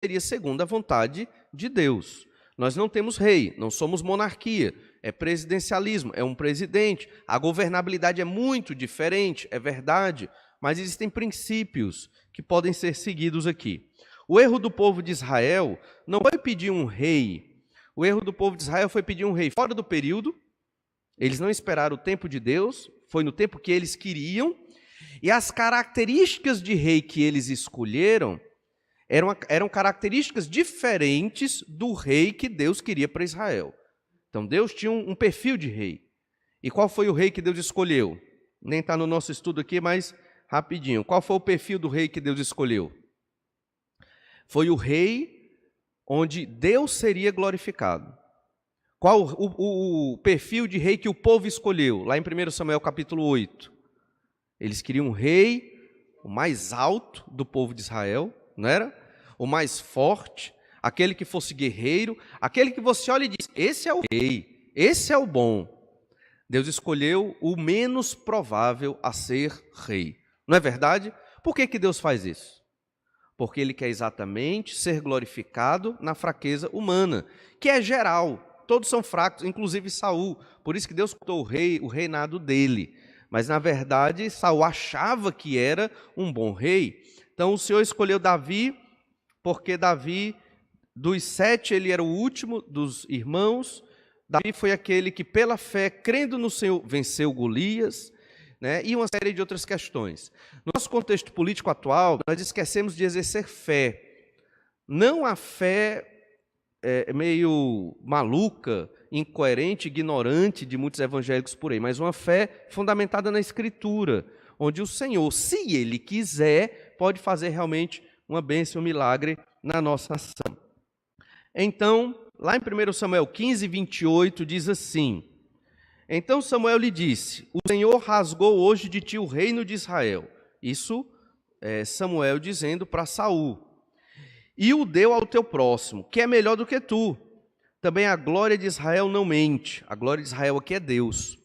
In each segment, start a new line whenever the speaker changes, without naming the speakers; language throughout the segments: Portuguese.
seria segundo a vontade de Deus. Nós não temos rei, não somos monarquia, é presidencialismo, é um presidente. A governabilidade é muito diferente, é verdade, mas existem princípios que podem ser seguidos aqui. O erro do povo de Israel não foi pedir um rei. O erro do povo de Israel foi pedir um rei fora do período. Eles não esperaram o tempo de Deus, foi no tempo que eles queriam. E as características de rei que eles escolheram eram características diferentes do rei que Deus queria para Israel. Então Deus tinha um perfil de rei. E qual foi o rei que Deus escolheu? Nem está no nosso estudo aqui, mas rapidinho. Qual foi o perfil do rei que Deus escolheu? Foi o rei onde Deus seria glorificado. Qual o perfil de rei que o povo escolheu? Lá em 1 Samuel capítulo 8. Eles queriam um rei, o mais alto do povo de Israel, não era? O mais forte, aquele que fosse guerreiro, aquele que você olha e diz, esse é o rei, esse é o bom. Deus escolheu o menos provável a ser rei. Não é verdade? Por que Deus faz isso? Porque Ele quer exatamente ser glorificado na fraqueza humana, que é geral. Todos são fracos, inclusive Saul. Por isso que Deus cortou o reinado dele. Mas, na verdade, Saul achava que era um bom rei. Então, o Senhor escolheu Davi, porque Davi, dos 7, ele era o último dos irmãos. Davi foi aquele que, pela fé, crendo no Senhor, venceu Golias, né? E uma série de outras questões. No nosso contexto político atual, nós esquecemos de exercer fé. Não a fé meio maluca, incoerente, ignorante de muitos evangélicos por aí, mas uma fé fundamentada na Escritura, onde o Senhor, se Ele quiser, pode fazer realmente uma bênção, um milagre na nossa nação. Então, lá em 1 Samuel 15, 28, diz assim, então Samuel lhe disse, o Senhor rasgou hoje de ti o reino de Israel. Isso é Samuel dizendo para Saul. E o deu ao teu próximo, que é melhor do que tu. Também a glória de Israel não mente. A glória de Israel aqui é Deus.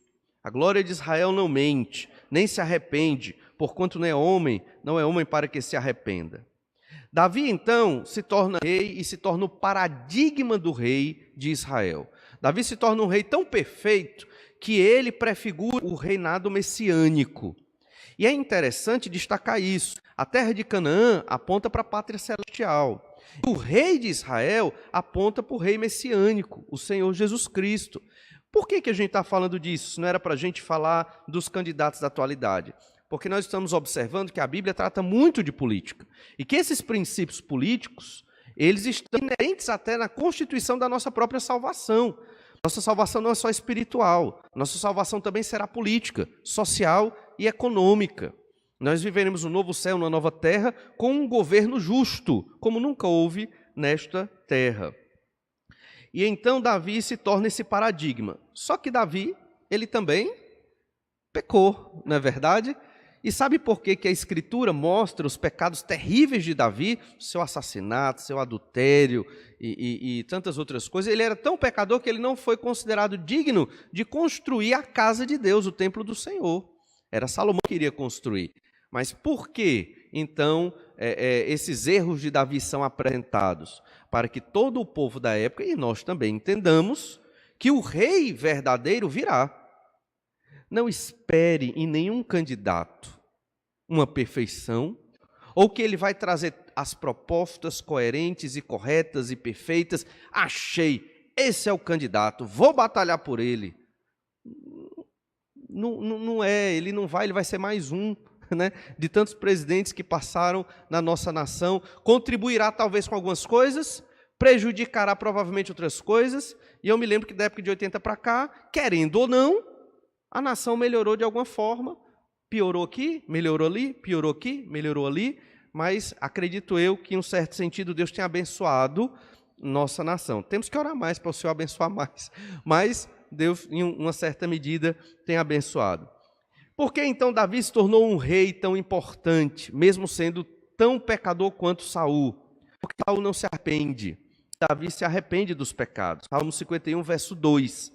A glória de Israel não mente, nem se arrepende, porquanto não é homem para que se arrependa. Davi, então, se torna rei e se torna o paradigma do rei de Israel. Davi se torna um rei tão perfeito que ele prefigura o reinado messiânico. E é interessante destacar isso. A terra de Canaã aponta para a pátria celestial. O rei de Israel aponta para o rei messiânico, o Senhor Jesus Cristo. Por que a gente está falando disso? Não era para a gente falar dos candidatos da atualidade. Porque nós estamos observando que a Bíblia trata muito de política. E que esses princípios políticos, eles estão inerentes até na constituição da nossa própria salvação. Nossa salvação não é só espiritual. Nossa salvação também será política, social e econômica. Nós viveremos um novo céu, uma nova terra, com um governo justo, como nunca houve nesta terra. E então Davi se torna esse paradigma. Só que Davi, ele também pecou, não é verdade? E sabe por que a Escritura mostra os pecados terríveis de Davi? Seu assassinato, seu adultério e tantas outras coisas. Ele era tão pecador que ele não foi considerado digno de construir a casa de Deus, o templo do Senhor. Era Salomão que iria construir. Mas por que, então, esses erros de Davi são apresentados? Para que todo o povo da época, e nós também entendamos, que o rei verdadeiro virá. Não espere em nenhum candidato uma perfeição, ou que ele vai trazer as propostas coerentes e corretas e perfeitas. Achei, esse é o candidato, vou batalhar por ele. Não é, ele não vai, ele vai ser mais um, né, de tantos presidentes que passaram na nossa nação. Contribuirá talvez com algumas coisas, prejudicará provavelmente outras coisas. E eu me lembro que da época de 80 para cá, querendo ou não, a nação melhorou de alguma forma, piorou aqui, melhorou ali, piorou aqui, melhorou ali, mas acredito eu que em um certo sentido Deus tem abençoado nossa nação. Temos que orar mais para o Senhor abençoar mais, mas Deus em uma certa medida tem abençoado. Por que então Davi se tornou um rei tão importante, mesmo sendo tão pecador quanto Saul? Porque Saul não se arrepende, Davi se arrepende dos pecados. Salmo 51, verso 2.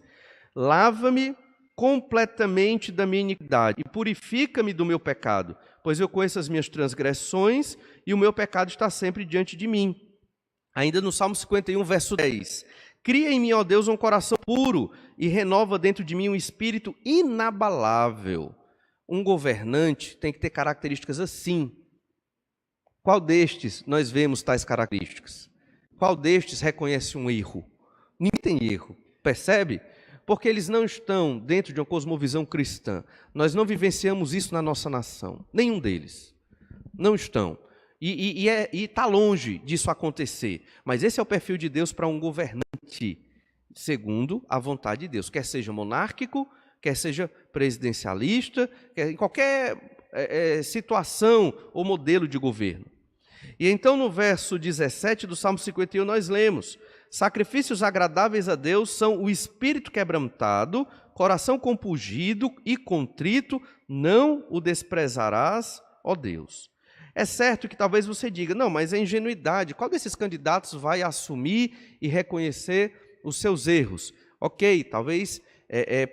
Lava-me completamente da minha iniquidade e purifica-me do meu pecado, pois eu conheço as minhas transgressões e o meu pecado está sempre diante de mim. Ainda no Salmo 51, verso 10. Cria em mim, ó Deus, um coração puro e renova dentro de mim um espírito inabalável. Um governante tem que ter características assim. Qual destes nós vemos tais características? Qual destes reconhece um erro? Ninguém tem erro, percebe? Porque eles não estão dentro de uma cosmovisão cristã. Nós não vivenciamos isso na nossa nação. Nenhum deles. Não estão. E está longe disso acontecer. Mas esse é o perfil de Deus para um governante, segundo a vontade de Deus. Quer seja monárquico, quer seja presidencialista, quer em qualquer situação ou modelo de governo. E então no verso 17 do Salmo 51 nós lemos: sacrifícios agradáveis a Deus são o espírito quebrantado, coração compungido e contrito, não o desprezarás, ó Deus. É certo que talvez você diga, não, mas é ingenuidade. Qual desses candidatos vai assumir e reconhecer os seus erros? Ok, talvez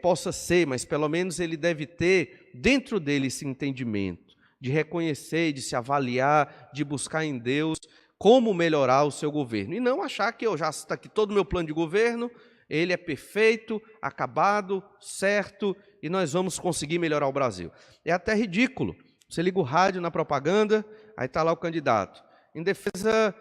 possa ser, mas pelo menos ele deve ter dentro dele esse entendimento de reconhecer, de se avaliar, de buscar em Deus como melhorar o seu governo. E não achar que eu já está aqui todo o meu plano de governo, ele é perfeito, acabado, certo, e nós vamos conseguir melhorar o Brasil. É até ridículo. Você liga o rádio na propaganda, aí está lá o candidato. Em defesa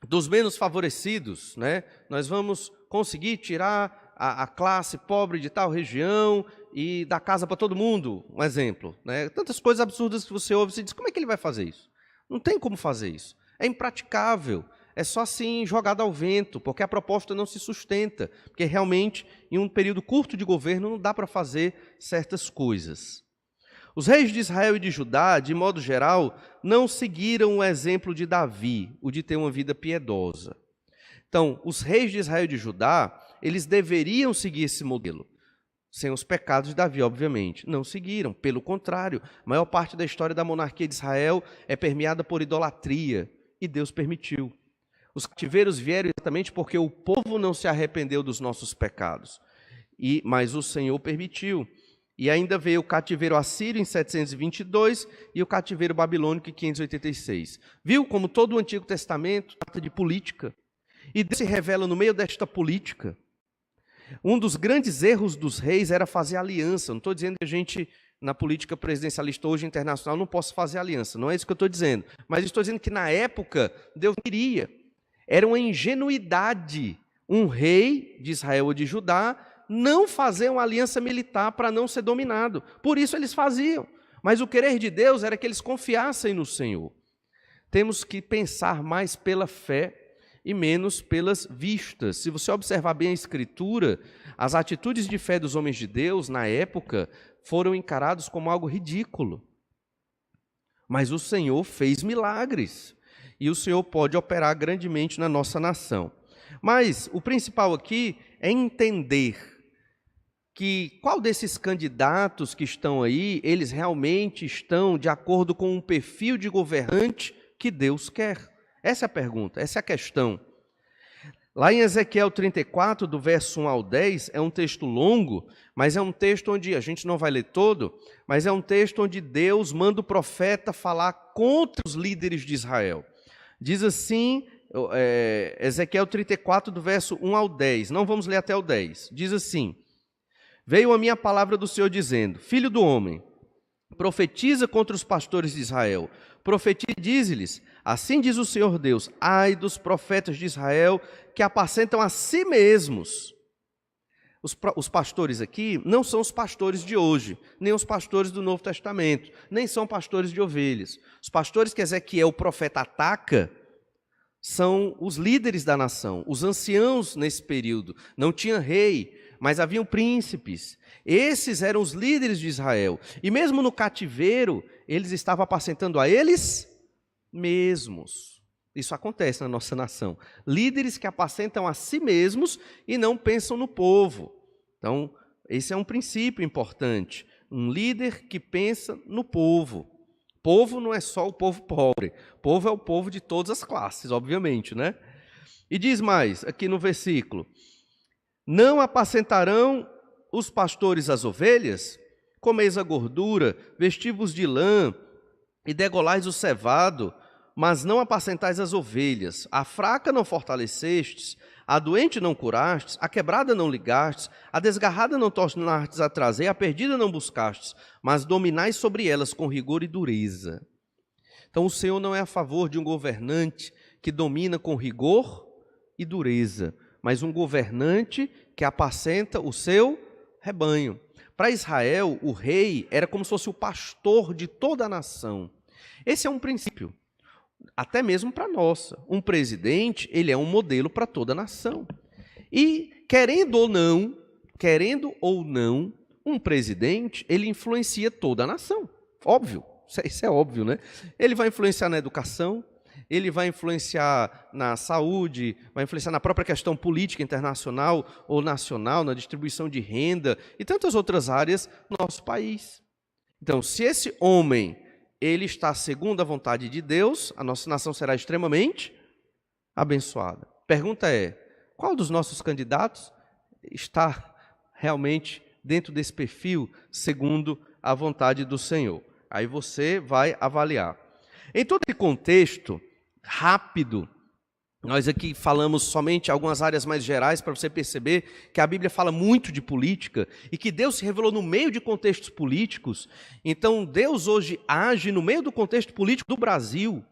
dos menos favorecidos, né? Nós vamos conseguir tirar a classe pobre de tal região e dar casa para todo mundo, um exemplo. Né? Tantas coisas absurdas que você ouve e diz, como é que ele vai fazer isso? Não tem como fazer isso. É impraticável. É só assim jogado ao vento, porque a proposta não se sustenta. Porque realmente, em um período curto de governo, não dá para fazer certas coisas. Os reis de Israel e de Judá, de modo geral, não seguiram o exemplo de Davi, o de ter uma vida piedosa. Então, os reis de Israel e de Judá, eles deveriam seguir esse modelo, sem os pecados de Davi, obviamente. Não seguiram, pelo contrário. A maior parte da história da monarquia de Israel é permeada por idolatria, e Deus permitiu. Os cativeiros vieram exatamente porque o povo não se arrependeu dos nossos pecados, mas o Senhor permitiu. E ainda veio o cativeiro assírio em 722 e o cativeiro babilônico em 586. Viu como todo o Antigo Testamento trata de política? E Deus se revela no meio desta política. Um dos grandes erros dos reis era fazer aliança. Não estou dizendo que a gente, na política presidencialista hoje internacional, não possa fazer aliança. Não é isso que eu estou dizendo. Mas estou dizendo que na época Deus queria. Era uma ingenuidade um rei de Israel ou de Judá não fazer uma aliança militar para não ser dominado. Por isso eles faziam. Mas o querer de Deus era que eles confiassem no Senhor. Temos que pensar mais pela fé e menos pelas vistas. Se você observar bem a Escritura, as atitudes de fé dos homens de Deus, na época, foram encarados como algo ridículo. Mas o Senhor fez milagres. E o Senhor pode operar grandemente na nossa nação. Mas o principal aqui é entender que qual desses candidatos que estão aí, eles realmente estão de acordo com um perfil de governante que Deus quer. Essa é a pergunta, essa é a questão. Lá em Ezequiel 34, do verso 1 ao 10, é um texto longo, mas é um texto onde, a gente não vai ler todo, mas é um texto onde Deus manda o profeta falar contra os líderes de Israel. Diz assim, Ezequiel 34, do verso 1 ao 10, não vamos ler até o 10, diz assim: veio a minha palavra do Senhor dizendo, filho do homem, profetiza contra os pastores de Israel, profetiza e dize-lhes, assim diz o Senhor Deus, ai dos profetas de Israel que apacentam a si mesmos. Os pastores aqui não são os pastores de hoje, nem os pastores do Novo Testamento, nem são pastores de ovelhas. Os pastores que Ezequiel, o profeta, ataca, são os líderes da nação, os anciãos nesse período. Não tinha rei, mas haviam príncipes. Esses eram os líderes de Israel. E mesmo no cativeiro, eles estavam apacentando a eles mesmos. Isso acontece na nossa nação. Líderes que apacentam a si mesmos e não pensam no povo. Então, esse é um princípio importante. Um líder que pensa no povo. Povo não é só o povo pobre. Povo é o povo de todas as classes, obviamente, né? E diz mais, aqui no versículo: não apacentarão os pastores as ovelhas? Comeis a gordura, vestivos de lã e degolais o cevado, mas não apacentais as ovelhas. A fraca não fortalecestes, a doente não curastes, a quebrada não ligastes, a desgarrada não tornastes a trazer, a perdida não buscastes, mas dominais sobre elas com rigor e dureza. Então o Senhor não é a favor de um governante que domina com rigor e dureza, mas um governante que apacenta o seu rebanho. Para Israel, o rei era como se fosse o pastor de toda a nação. Esse é um princípio, até mesmo para nós. Um presidente, ele é um modelo para toda a nação. E, querendo ou não, um presidente, ele influencia toda a nação. Óbvio, isso é óbvio, né? Ele vai influenciar na educação, ele vai influenciar na saúde, vai influenciar na própria questão política internacional ou nacional, na distribuição de renda e tantas outras áreas do nosso país. Então, se esse homem ele está segundo a vontade de Deus, a nossa nação será extremamente abençoada. Pergunta é, qual dos nossos candidatos está realmente dentro desse perfil segundo a vontade do Senhor? Aí você vai avaliar. Em todo esse contexto rápido, nós aqui falamos somente algumas áreas mais gerais para você perceber que a Bíblia fala muito de política e que Deus se revelou no meio de contextos políticos. Então, Deus hoje age no meio do contexto político do Brasil.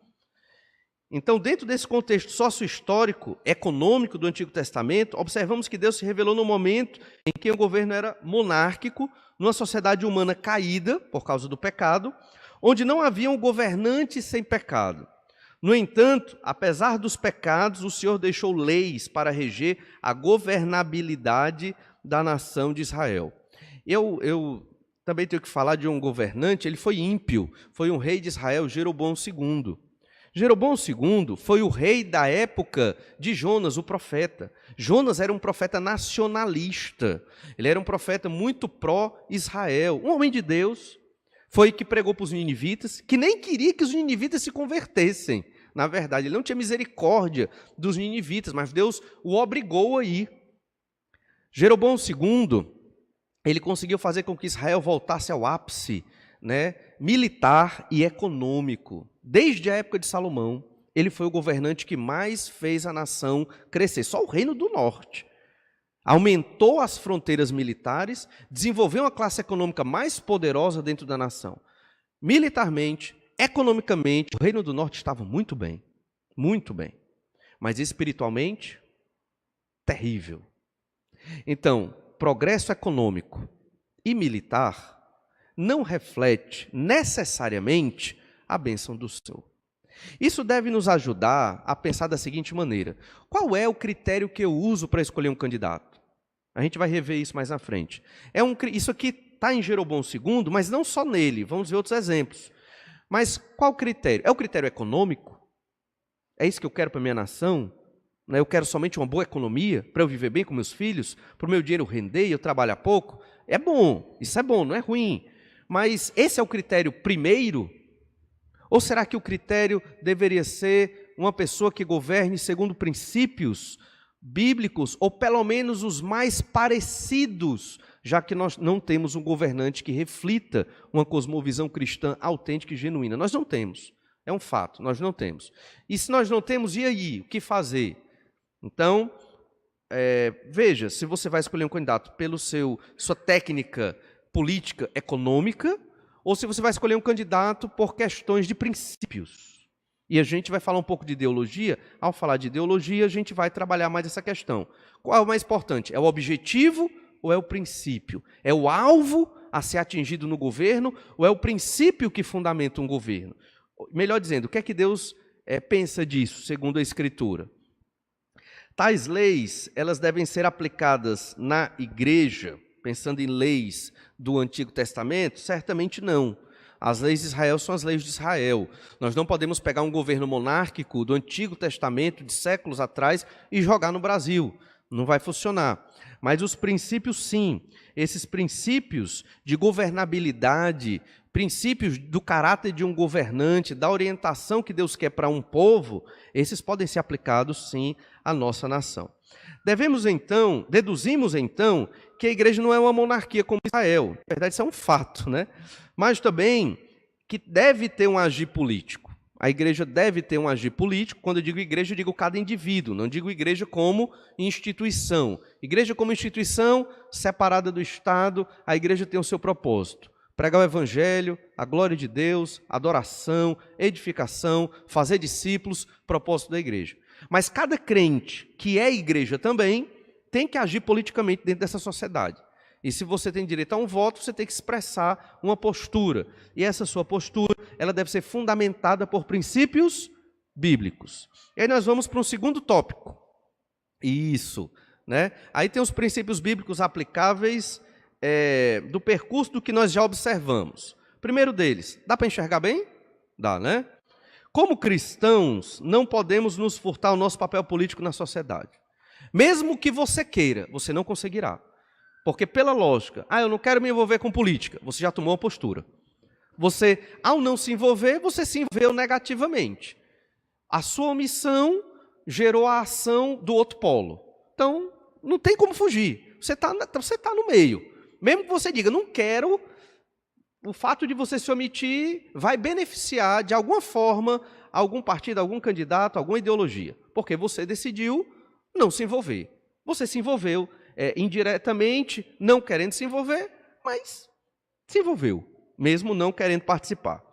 Então, dentro desse contexto sócio-histórico, econômico do Antigo Testamento, observamos que Deus se revelou no momento em que o governo era monárquico, numa sociedade humana caída por causa do pecado, onde não havia um governante sem pecado. No entanto, apesar dos pecados, o Senhor deixou leis para reger a governabilidade da nação de Israel. Eu também tenho que falar de um governante, ele foi ímpio, foi um rei de Israel, Jeroboão II. Jeroboão II foi o rei da época de Jonas, o profeta. Jonas era um profeta nacionalista, ele era um profeta muito pró-Israel, um homem de Deus. Foi que pregou para os ninivitas, que nem queria que os ninivitas se convertessem. Na verdade, ele não tinha misericórdia dos ninivitas, mas Deus o obrigou a ir. Jeroboão II, ele conseguiu fazer com que Israel voltasse ao ápice, né, militar e econômico. Desde a época de Salomão, ele foi o governante que mais fez a nação crescer. Só o Reino do Norte. Aumentou as fronteiras militares, desenvolveu uma classe econômica mais poderosa dentro da nação. Militarmente, economicamente, o Reino do Norte estava muito bem, mas espiritualmente, terrível. Então, progresso econômico e militar não reflete necessariamente a bênção do Senhor. Isso deve nos ajudar a pensar da seguinte maneira: qual é o critério que eu uso para escolher um candidato? A gente vai rever isso mais na frente. Isso aqui está em Jeroboão II, mas não só nele, vamos ver outros exemplos. Mas qual critério? É o critério econômico? É isso que eu quero para a minha nação? Eu quero somente uma boa economia para eu viver bem com meus filhos, para o meu dinheiro render e eu trabalhar pouco? É bom, isso é bom, não é ruim. Mas esse é o critério primeiro? Ou será que o critério deveria ser uma pessoa que governe segundo princípios bíblicos, ou pelo menos os mais parecidos, já que nós não temos um governante que reflita uma cosmovisão cristã autêntica e genuína? Nós não temos, é um fato, nós não temos. E se nós não temos, e aí? O que fazer? Então, veja, se você vai escolher um candidato pela sua técnica política econômica, ou se você vai escolher um candidato por questões de princípios. E a gente vai falar um pouco de ideologia. Ao falar de ideologia, a gente vai trabalhar mais essa questão. Qual é o mais importante? É o objetivo ou é o princípio? É o alvo a ser atingido no governo ou é o princípio que fundamenta um governo? Melhor dizendo, o que é que Deus pensa disso, segundo a Escritura? Tais leis, elas devem ser aplicadas na igreja, pensando em leis do Antigo Testamento? Certamente não. As leis de Israel são as leis de Israel. Nós não podemos pegar um governo monárquico do Antigo Testamento, de séculos atrás, e jogar no Brasil. Não vai funcionar. Mas os princípios, sim. Esses princípios de governabilidade, princípios do caráter de um governante, da orientação que Deus quer para um povo, esses podem ser aplicados, sim, à nossa nação. Deduzimos então, que a igreja não é uma monarquia como Israel. Na verdade, isso é um fato, né? Mas também que deve ter um agir político. a igreja deve ter um agir político. Quando eu digo igreja, eu digo cada indivíduo, não digo igreja como instituição. Igreja como instituição, separada do Estado, a igreja tem o seu propósito. Pregar o evangelho, a glória de Deus, adoração, edificação, fazer discípulos, propósito da igreja. Mas cada crente que é igreja também tem que agir politicamente dentro dessa sociedade. E se você tem direito a um voto, você tem que expressar uma postura. E essa sua postura, ela deve ser fundamentada por princípios bíblicos. E aí nós vamos para um segundo tópico. Isso, né? Aí tem os princípios bíblicos aplicáveis do percurso do que nós já observamos. Primeiro deles, dá para enxergar bem? Dá, né? Como cristãos, não podemos nos furtar o nosso papel político na sociedade. Mesmo que você queira, você não conseguirá. Porque pela lógica, eu não quero me envolver com política, você já tomou uma postura. Você, ao não se envolver, você se envolveu negativamente. A sua omissão gerou a ação do outro polo. Então, não tem como fugir. Você tá no meio. Mesmo que você diga, não quero, o fato de você se omitir vai beneficiar, de alguma forma, algum partido, algum candidato, alguma ideologia. Porque você decidiu não se envolver. Você se envolveu indiretamente, não querendo se envolver, mas se envolveu, mesmo não querendo participar.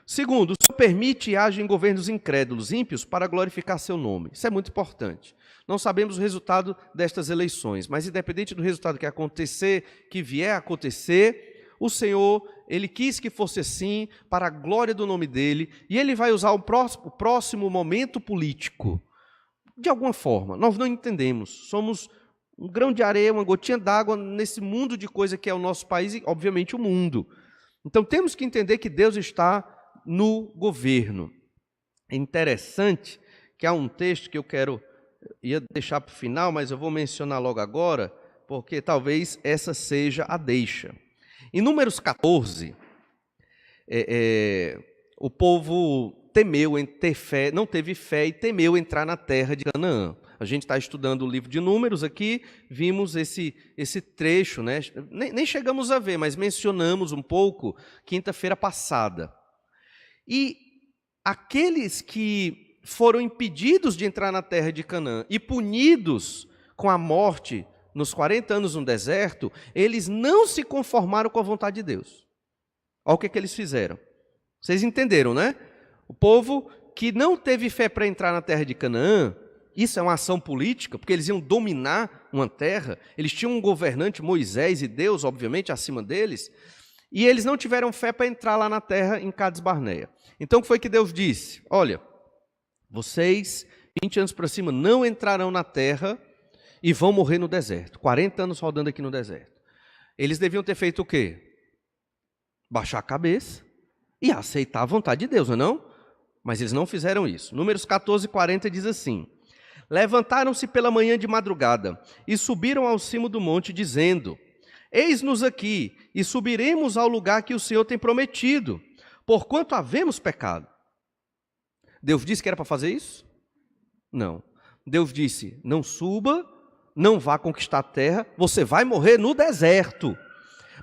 Segundo, o Senhor permite e age em governos incrédulos, ímpios, para glorificar seu nome. Isso é muito importante. Não sabemos o resultado destas eleições, mas independente do resultado que acontecer, que vier a acontecer, o Senhor, Ele quis que fosse assim, para a glória do nome dEle, e Ele vai usar o próximo momento político. De alguma forma, nós não entendemos, somos um grão de areia, uma gotinha d'água nesse mundo de coisa que é o nosso país e, obviamente, o mundo. Então, temos que entender que Deus está no governo. É interessante que há um texto que ia deixar para o final, mas eu vou mencionar logo agora, porque talvez essa seja a deixa. Em Números 14, o povo temeu em ter fé, não teve fé e temeu entrar na terra de Canaã. A gente está estudando o livro de Números aqui, vimos esse trecho, né? Nem chegamos a ver, mas mencionamos um pouco quinta-feira passada. E aqueles que foram impedidos de entrar na terra de Canaã e punidos com a morte nos 40 anos no deserto, eles não se conformaram com a vontade de Deus. Olha o que eles fizeram. Vocês entenderam, né? O povo que não teve fé para entrar na terra de Canaã, isso é uma ação política, porque eles iam dominar uma terra, eles tinham um governante, Moisés, e Deus, obviamente, acima deles, e eles não tiveram fé para entrar lá na terra em Cades Barneia. Então, o que foi que Deus disse? Olha, vocês, 20 anos para cima, não entrarão na terra e vão morrer no deserto. 40 anos rodando aqui no deserto. Eles deviam ter feito o quê? Baixar a cabeça e aceitar a vontade de Deus, não é não? Mas eles não fizeram isso. Números 14, 40 diz assim: levantaram-se pela manhã de madrugada e subiram ao cimo do monte, dizendo: eis-nos aqui, e subiremos ao lugar que o Senhor tem prometido, porquanto havemos pecado. Deus disse que era para fazer isso? Não. Deus disse: não suba, não vá conquistar a terra, você vai morrer no deserto.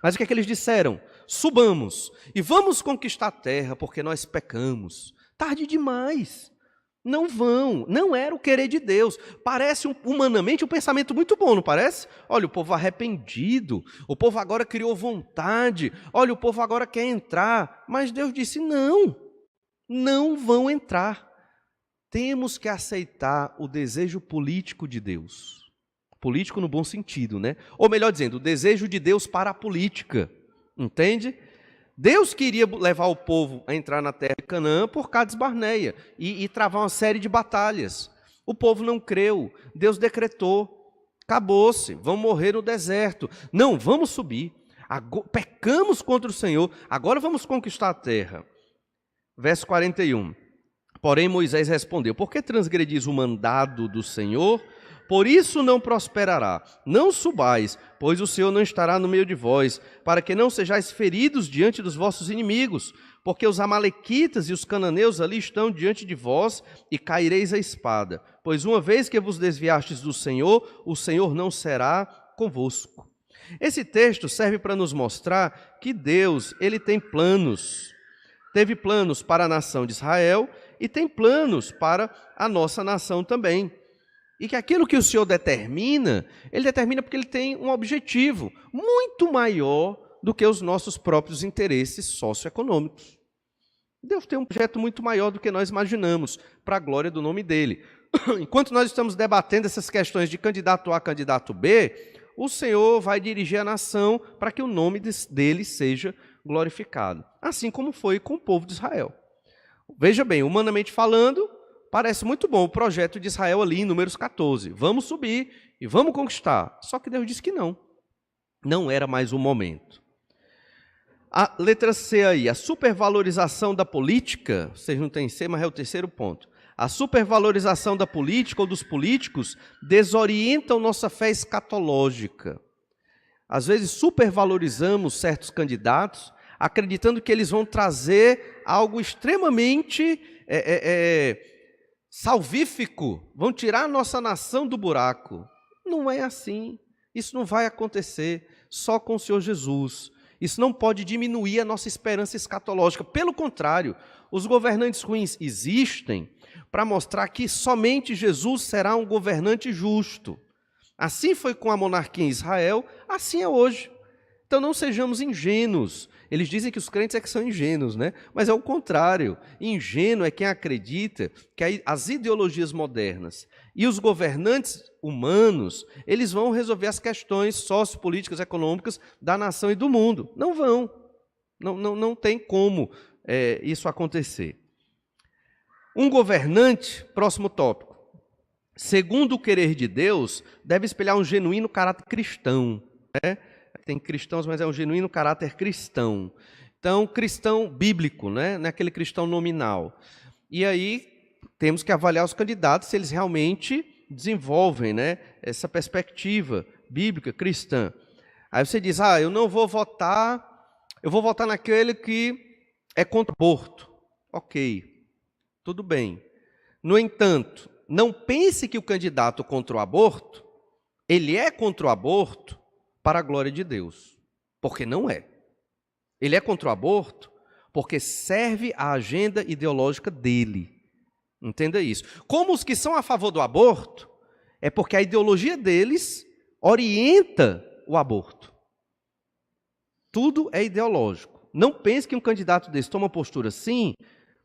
Mas o que é que eles disseram? Subamos e vamos conquistar a terra, porque nós pecamos. Tarde demais. Não vão, não era o querer de Deus. Parece humanamente um pensamento muito bom, não parece? Olha, o povo arrependido, o povo agora criou vontade, olha, o povo agora quer entrar. Mas Deus disse: não vão entrar. Temos que aceitar o desejo político de Deus. Político no bom sentido, né? Ou melhor dizendo, o desejo de Deus para a política. Entende? Deus queria levar o povo a entrar na terra de Canaã por Cades Barneia e travar uma série de batalhas. O povo não creu, Deus decretou, acabou-se, vão morrer no deserto. Não, vamos subir, pecamos contra o Senhor, agora vamos conquistar a terra. Verso 41, porém Moisés respondeu: por que transgredis o mandado do Senhor? Por isso não prosperará, não subais, pois o Senhor não estará no meio de vós, para que não sejais feridos diante dos vossos inimigos, porque os amalequitas e os cananeus ali estão diante de vós, e caireis a espada. Pois uma vez que vos desviastes do Senhor, o Senhor não será convosco. Esse texto serve para nos mostrar que Deus, Ele tem planos. teve planos para a nação de Israel e tem planos para a nossa nação também. E que aquilo que o Senhor determina, Ele determina porque Ele tem um objetivo muito maior do que os nossos próprios interesses socioeconômicos. Deus tem um projeto muito maior do que nós imaginamos, para a glória do nome dEle. Enquanto nós estamos debatendo essas questões de candidato A, candidato B, o Senhor vai dirigir a nação para que o nome dEle seja glorificado. Assim como foi com o povo de Israel. Veja bem, humanamente falando, parece muito bom o projeto de Israel ali em Números 14. Vamos subir e vamos conquistar. Só que Deus disse que não. Não era mais o momento. A letra C aí, a supervalorização da política, vocês não têm C, mas é o terceiro ponto. A supervalorização da política ou dos políticos desorientam nossa fé escatológica. Às vezes supervalorizamos certos candidatos, acreditando que eles vão trazer algo extremamente salvífico, vão tirar a nossa nação do buraco. Não é assim. Isso não vai acontecer só com o Senhor Jesus. Isso não pode diminuir a nossa esperança escatológica. Pelo contrário, os governantes ruins existem para mostrar que somente Jesus será um governante justo. Assim foi com a monarquia em Israel, assim é hoje. Então não sejamos ingênuos. Eles dizem que os crentes é que são ingênuos, né? Mas é o contrário. Ingênuo é quem acredita que as ideologias modernas e os governantes humanos, eles vão resolver as questões sociopolíticas, econômicas da nação e do mundo. Não vão. Não tem como isso acontecer. Um governante, próximo tópico, segundo o querer de Deus, deve espelhar um genuíno caráter cristão, né? Tem cristãos, mas é um genuíno caráter cristão. Então, cristão bíblico, né? Não é aquele cristão nominal. E aí, temos que avaliar os candidatos se eles realmente desenvolvem, né, essa perspectiva bíblica cristã. Aí você diz, eu não vou votar, eu vou votar naquele que é contra o aborto. Ok, tudo bem. No entanto, não pense que o candidato contra o aborto, ele é contra o aborto para a glória de Deus, porque não é. Ele é contra o aborto porque serve à agenda ideológica dele. Entenda isso. Como os que são a favor do aborto, é porque a ideologia deles orienta o aborto. Tudo é ideológico. Não pense que um candidato desse toma postura assim,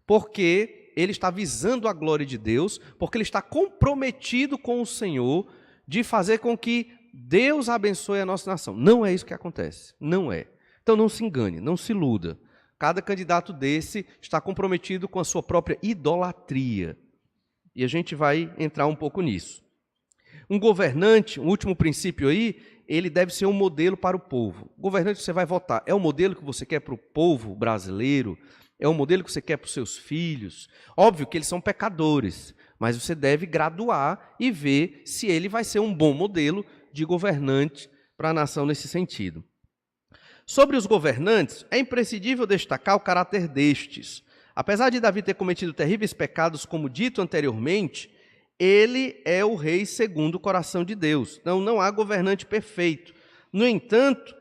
porque ele está visando a glória de Deus, porque ele está comprometido com o Senhor de fazer com que Deus abençoe a nossa nação. Não é isso que acontece. Não é. Então não se engane, não se iluda. Cada candidato desse está comprometido com a sua própria idolatria. E a gente vai entrar um pouco nisso. Um governante, um último princípio aí, ele deve ser um modelo para o povo. O governante que você vai votar é o modelo que você quer para o povo brasileiro? É o modelo que você quer para os seus filhos? Óbvio que eles são pecadores, mas você deve graduar e ver se ele vai ser um bom modelo de governante para a nação nesse sentido. Sobre os governantes, é imprescindível destacar o caráter destes. Apesar de Davi ter cometido terríveis pecados, como dito anteriormente, ele é o rei segundo o coração de Deus. Então, não há governante perfeito. No entanto,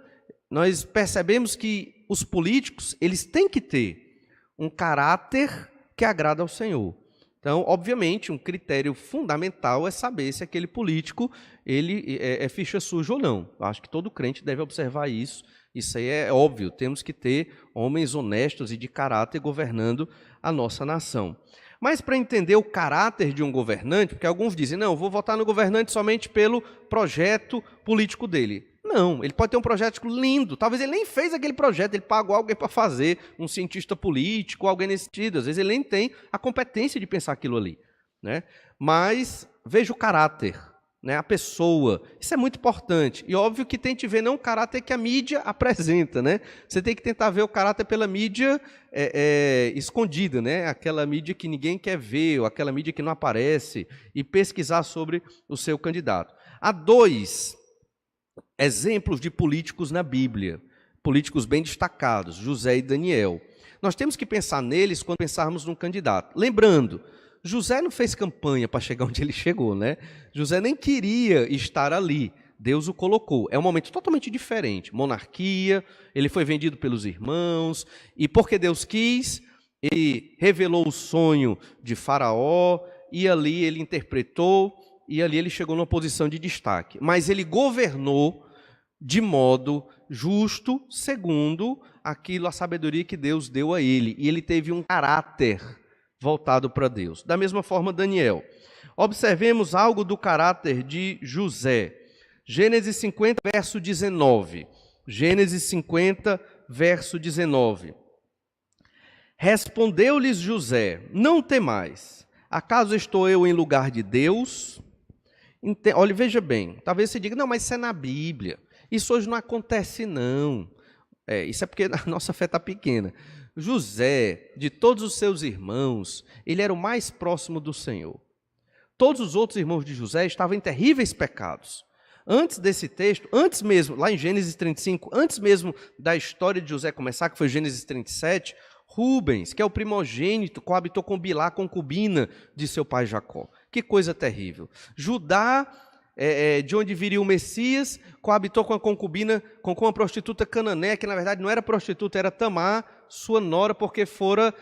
nós percebemos que os políticos, eles têm que ter um caráter que agrada ao Senhor. Então, obviamente, um critério fundamental é saber se aquele político ele é ficha suja ou não. Eu acho que todo crente deve observar isso. Isso aí é óbvio, temos que ter homens honestos e de caráter governando a nossa nação. Mas para entender o caráter de um governante, porque alguns dizem, não, eu vou votar no governante somente pelo projeto político dele. Não, ele pode ter um projeto lindo, talvez ele nem fez aquele projeto, ele pagou alguém para fazer, um cientista político, alguém nesse sentido, às vezes ele nem tem a competência de pensar aquilo ali, né? Mas veja o caráter, né? A pessoa, isso é muito importante, e óbvio que tente ver não o caráter que a mídia apresenta, né? Você tem que tentar ver o caráter pela mídia escondida, né? Aquela mídia que ninguém quer ver, ou aquela mídia que não aparece, e pesquisar sobre o seu candidato. Há dois exemplos de políticos na Bíblia, políticos bem destacados, José e Daniel. Nós temos que pensar neles quando pensarmos num candidato. Lembrando, José não fez campanha para chegar onde ele chegou, né? José nem queria estar ali, Deus o colocou. É um momento totalmente diferente, monarquia, ele foi vendido pelos irmãos, e porque Deus quis, ele revelou o sonho de Faraó, e ali ele interpretou, e ali ele chegou numa posição de destaque. Mas ele governou de modo justo, segundo aquilo, a sabedoria que Deus deu a ele. E ele teve um caráter voltado para Deus. Da mesma forma, Daniel. Observemos algo do caráter de José. Gênesis 50, verso 19. Gênesis 50, verso 19. Respondeu-lhes José: não temais, acaso estou eu em lugar de Deus? Olha, veja bem, talvez você diga, não, mas isso é na Bíblia, isso hoje não acontece não. Isso é porque a nossa fé está pequena. José, de todos os seus irmãos, ele era o mais próximo do Senhor. Todos os outros irmãos de José estavam em terríveis pecados. Antes desse texto, antes mesmo, lá em Gênesis 35, antes mesmo da história de José começar, que foi Gênesis 37, Rubens, que é o primogênito, coabitou com Bilá, concubina de seu pai Jacó. Que coisa terrível. Judá, de onde viria o Messias, coabitou com a concubina, com uma prostituta cananeia, que na verdade não era prostituta, era Tamar, sua nora, porque fora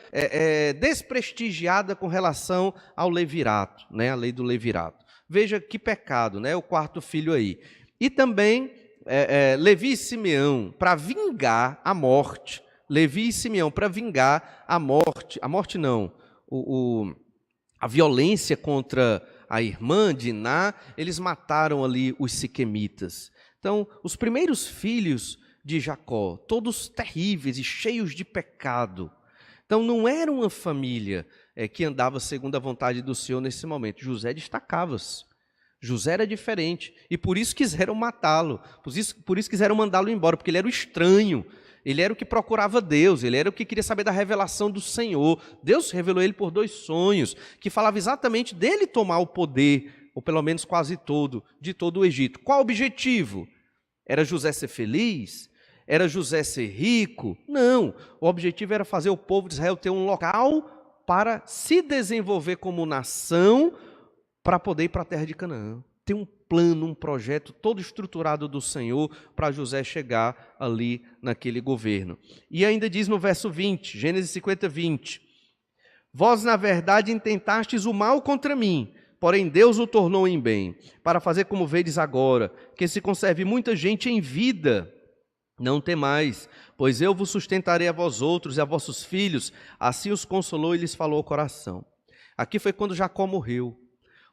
desprestigiada com relação ao levirato, né, a lei do levirato. Veja que pecado, né, o quarto filho aí. E também Levi e Simeão, para vingar a morte. Levi e Simeão, para vingar a morte não, a violência contra a irmã Diná, eles mataram ali os siquemitas. Então, os primeiros filhos de Jacó, todos terríveis e cheios de pecado. Então, não era uma família que andava segundo a vontade do Senhor nesse momento. José destacava-se. José era diferente, e por isso quiseram matá-lo, por isso quiseram mandá-lo embora, porque ele era o estranho. Ele era o que procurava Deus, ele era o que queria saber da revelação do Senhor. Deus revelou ele por 2 sonhos, que falava exatamente dele tomar o poder, ou pelo menos quase todo, de todo o Egito. Qual o objetivo? Era José ser feliz? Era José ser rico? Não, o objetivo era fazer o povo de Israel ter um local para se desenvolver como nação, para poder ir para a terra de Canaã. Tem um plano, um projeto todo estruturado do Senhor para José chegar ali naquele governo. E ainda diz no verso 20, Gênesis 50, 20. Vós, na verdade, intentastes o mal contra mim, porém Deus o tornou em bem, para fazer como vedes agora, que se conserve muita gente em vida. Não temais, pois eu vos sustentarei a vós outros e a vossos filhos. Assim os consolou e lhes falou o coração. Aqui foi quando Jacó morreu.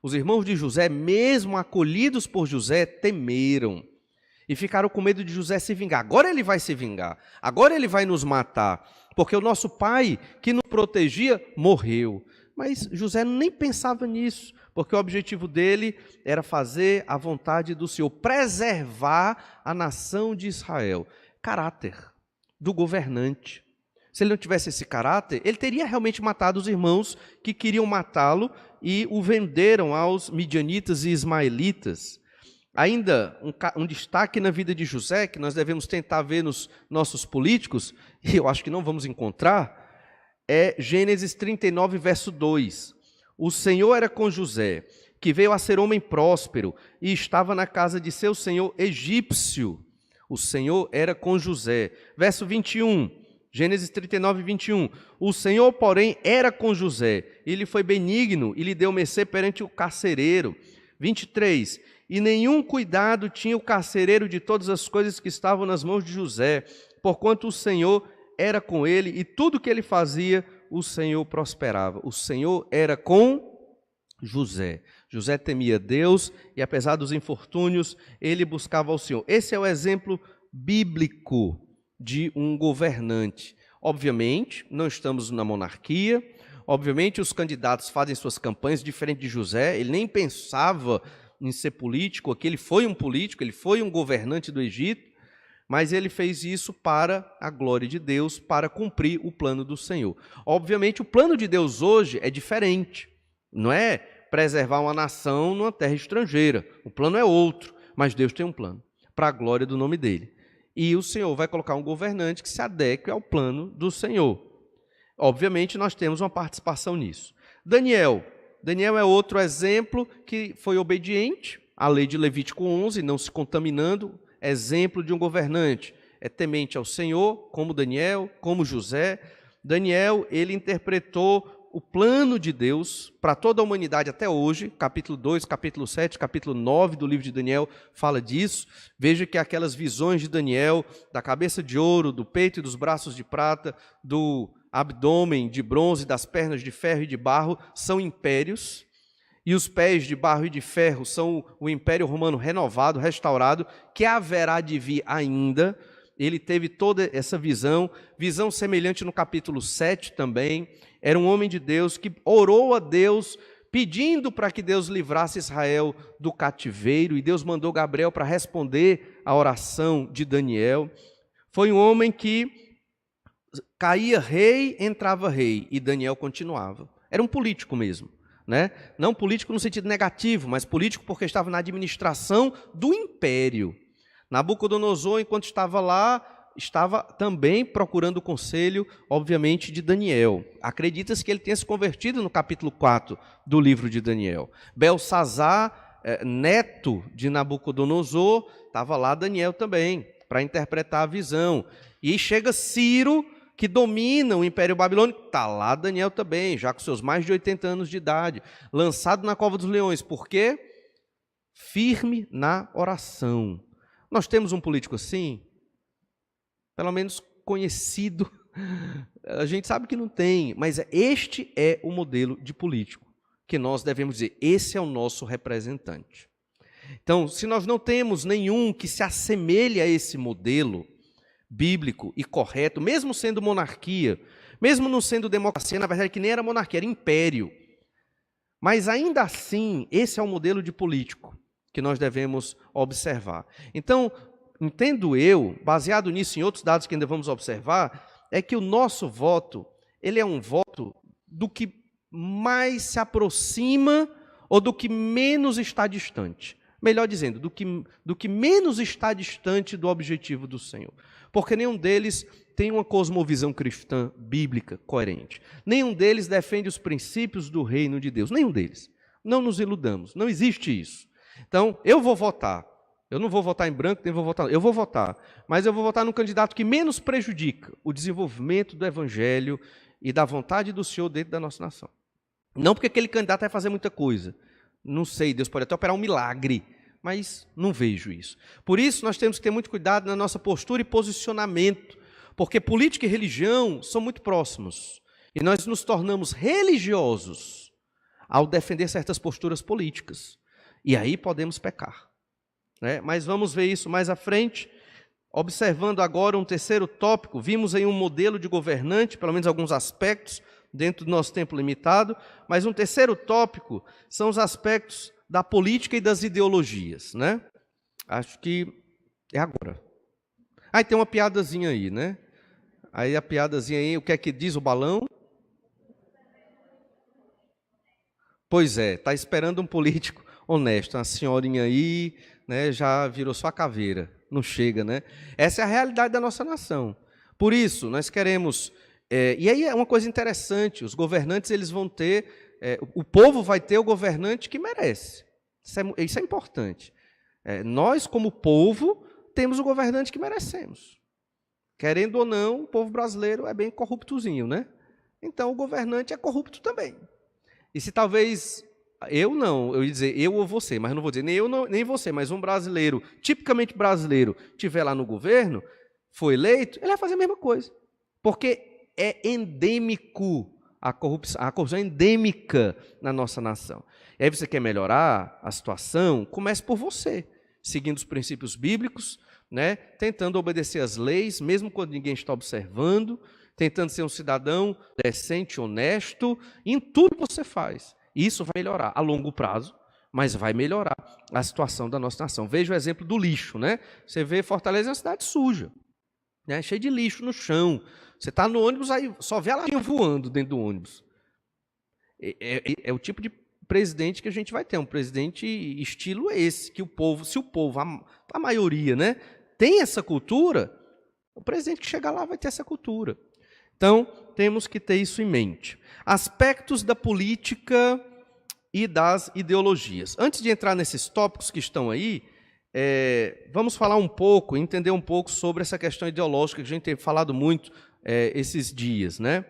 Os irmãos de José, mesmo acolhidos por José, temeram e ficaram com medo de José se vingar. Agora ele vai se vingar, agora ele vai nos matar, porque o nosso pai, que nos protegia, morreu. Mas José nem pensava nisso, porque o objetivo dele era fazer a vontade do Senhor, preservar a nação de Israel. Caráter do governante. Se ele não tivesse esse caráter, ele teria realmente matado os irmãos que queriam matá-lo e o venderam aos midianitas e ismaelitas. Ainda um destaque na vida de José, que nós devemos tentar ver nos nossos políticos, e eu acho que não vamos encontrar, é Gênesis 39, verso 2. O Senhor era com José, que veio a ser homem próspero, e estava na casa de seu senhor egípcio. O Senhor era com José. Verso 21. Gênesis 39, 21. O Senhor, porém, era com José. Ele foi benigno e lhe deu mercê perante o carcereiro. 23. E nenhum cuidado tinha o carcereiro de todas as coisas que estavam nas mãos de José, porquanto o Senhor era com ele e tudo que ele fazia, o Senhor prosperava. O Senhor era com José. José temia Deus e, apesar dos infortúnios, ele buscava ao Senhor. Esse é o exemplo bíblico de um governante. Obviamente, não estamos na monarquia, obviamente os candidatos fazem suas campanhas diferente de José, ele nem pensava em ser político, aqui ele foi um político, ele foi um governante do Egito, mas ele fez isso para a glória de Deus, para cumprir o plano do Senhor. Obviamente, o plano de Deus hoje é diferente, não é preservar uma nação numa terra estrangeira, o plano é outro, mas Deus tem um plano, para a glória do nome dele. E o Senhor vai colocar um governante que se adeque ao plano do Senhor. Obviamente, nós temos uma participação nisso. Daniel é outro exemplo que foi obediente à lei de Levítico 11, não se contaminando, exemplo de um governante. É temente ao Senhor, como Daniel, como José, Daniel, ele interpretou o plano de Deus para toda a humanidade até hoje, capítulo 2, capítulo 7, capítulo 9 do livro de Daniel fala disso. Veja que aquelas visões de Daniel, da cabeça de ouro, do peito e dos braços de prata, do abdômen de bronze, das pernas de ferro e de barro, são impérios, e os pés de barro e de ferro são o Império Romano renovado, restaurado, que haverá de vir ainda. Ele teve toda essa visão semelhante no capítulo 7 também. Era um homem de Deus que orou a Deus, pedindo para que Deus livrasse Israel do cativeiro, e Deus mandou Gabriel para responder à oração de Daniel. Foi um homem que caía rei, entrava rei, e Daniel continuava. Era um político mesmo, né? Não político no sentido negativo, mas político porque estava na administração do império. Nabucodonosor, enquanto estava lá, estava também procurando o conselho, obviamente, de Daniel. Acredita-se que ele tenha se convertido no capítulo 4 do livro de Daniel. Belsazar, neto de Nabucodonosor, estava lá Daniel também, para interpretar a visão. E chega Ciro, que domina o Império Babilônico, está lá Daniel também, já com seus mais de 80 anos de idade, lançado na cova dos leões. Por quê? Firme na oração. Nós temos um político assim, pelo menos conhecido, a gente sabe que não tem, mas este é o modelo de político que nós devemos dizer, esse é o nosso representante. Então, se nós não temos nenhum que se assemelhe a esse modelo bíblico e correto, mesmo sendo monarquia, mesmo não sendo democracia, na verdade que nem era monarquia, era império, mas ainda assim, esse é o modelo de político que nós devemos observar. Então, entendo eu, baseado nisso e em outros dados que ainda vamos observar, é que o nosso voto, ele é um voto do que mais se aproxima ou do que menos está distante. Melhor dizendo, do que menos está distante do objetivo do Senhor. Porque nenhum deles tem uma cosmovisão cristã bíblica coerente. Nenhum deles defende os princípios do reino de Deus. Nenhum deles. Não nos iludamos, não existe isso. Então, eu vou votar. Eu não vou votar em branco, nem vou votar. Eu vou votar, mas eu vou votar no candidato que menos prejudica o desenvolvimento do evangelho e da vontade do Senhor dentro da nossa nação. Não porque aquele candidato vai fazer muita coisa. Não sei, Deus pode até operar um milagre, mas não vejo isso. Por isso, nós temos que ter muito cuidado na nossa postura e posicionamento, porque política e religião são muito próximos. E nós nos tornamos religiosos ao defender certas posturas políticas. E aí podemos pecar, né? Mas vamos ver isso mais à frente. Observando agora um terceiro tópico, vimos aí um modelo de governante, pelo menos alguns aspectos, dentro do nosso tempo limitado, mas um terceiro tópico são os aspectos da política e das ideologias, né? Acho que é agora. Aí tem uma piadazinha aí, né? Aí a piadazinha aí, o que é que diz o balão? Pois é, está esperando um político honesto, uma senhorinha aí, né, já virou sua caveira, não chega, né? Essa é a realidade da nossa nação. Por isso, nós queremos... e aí é uma coisa interessante, os governantes eles vão ter... o povo vai ter o governante que merece. Isso é importante. Nós, como povo, temos o governante que merecemos. Querendo ou não, o povo brasileiro é bem corruptozinho, né? Então, o governante é corrupto também. E se talvez... eu não, eu ia dizer eu ou você, mas não vou dizer nem eu nem você, mas um brasileiro, tipicamente brasileiro, estiver lá no governo, foi eleito, ele vai fazer a mesma coisa. Porque é endêmico, a corrupção é endêmica na nossa nação. E aí você quer melhorar a situação, comece por você, seguindo os princípios bíblicos, né, tentando obedecer às leis, mesmo quando ninguém está observando, tentando ser um cidadão decente, honesto, em tudo que você faz. Isso vai melhorar a longo prazo, mas vai melhorar a situação da nossa nação. Veja o exemplo do lixo, né? Você vê Fortaleza é uma cidade suja, né? Cheia de lixo no chão. Você está no ônibus, aí só vê a latinha voando dentro do ônibus. É o tipo de presidente que a gente vai ter, um presidente estilo esse, que o povo, se o povo, a maioria, né, tem essa cultura, o presidente que chegar lá vai ter essa cultura. Então, temos que ter isso em mente. Aspectos da política e das ideologias. Antes de entrar nesses tópicos que estão aí, vamos falar um pouco, entender um pouco sobre essa questão ideológica que a gente tem falado muito esses dias, né?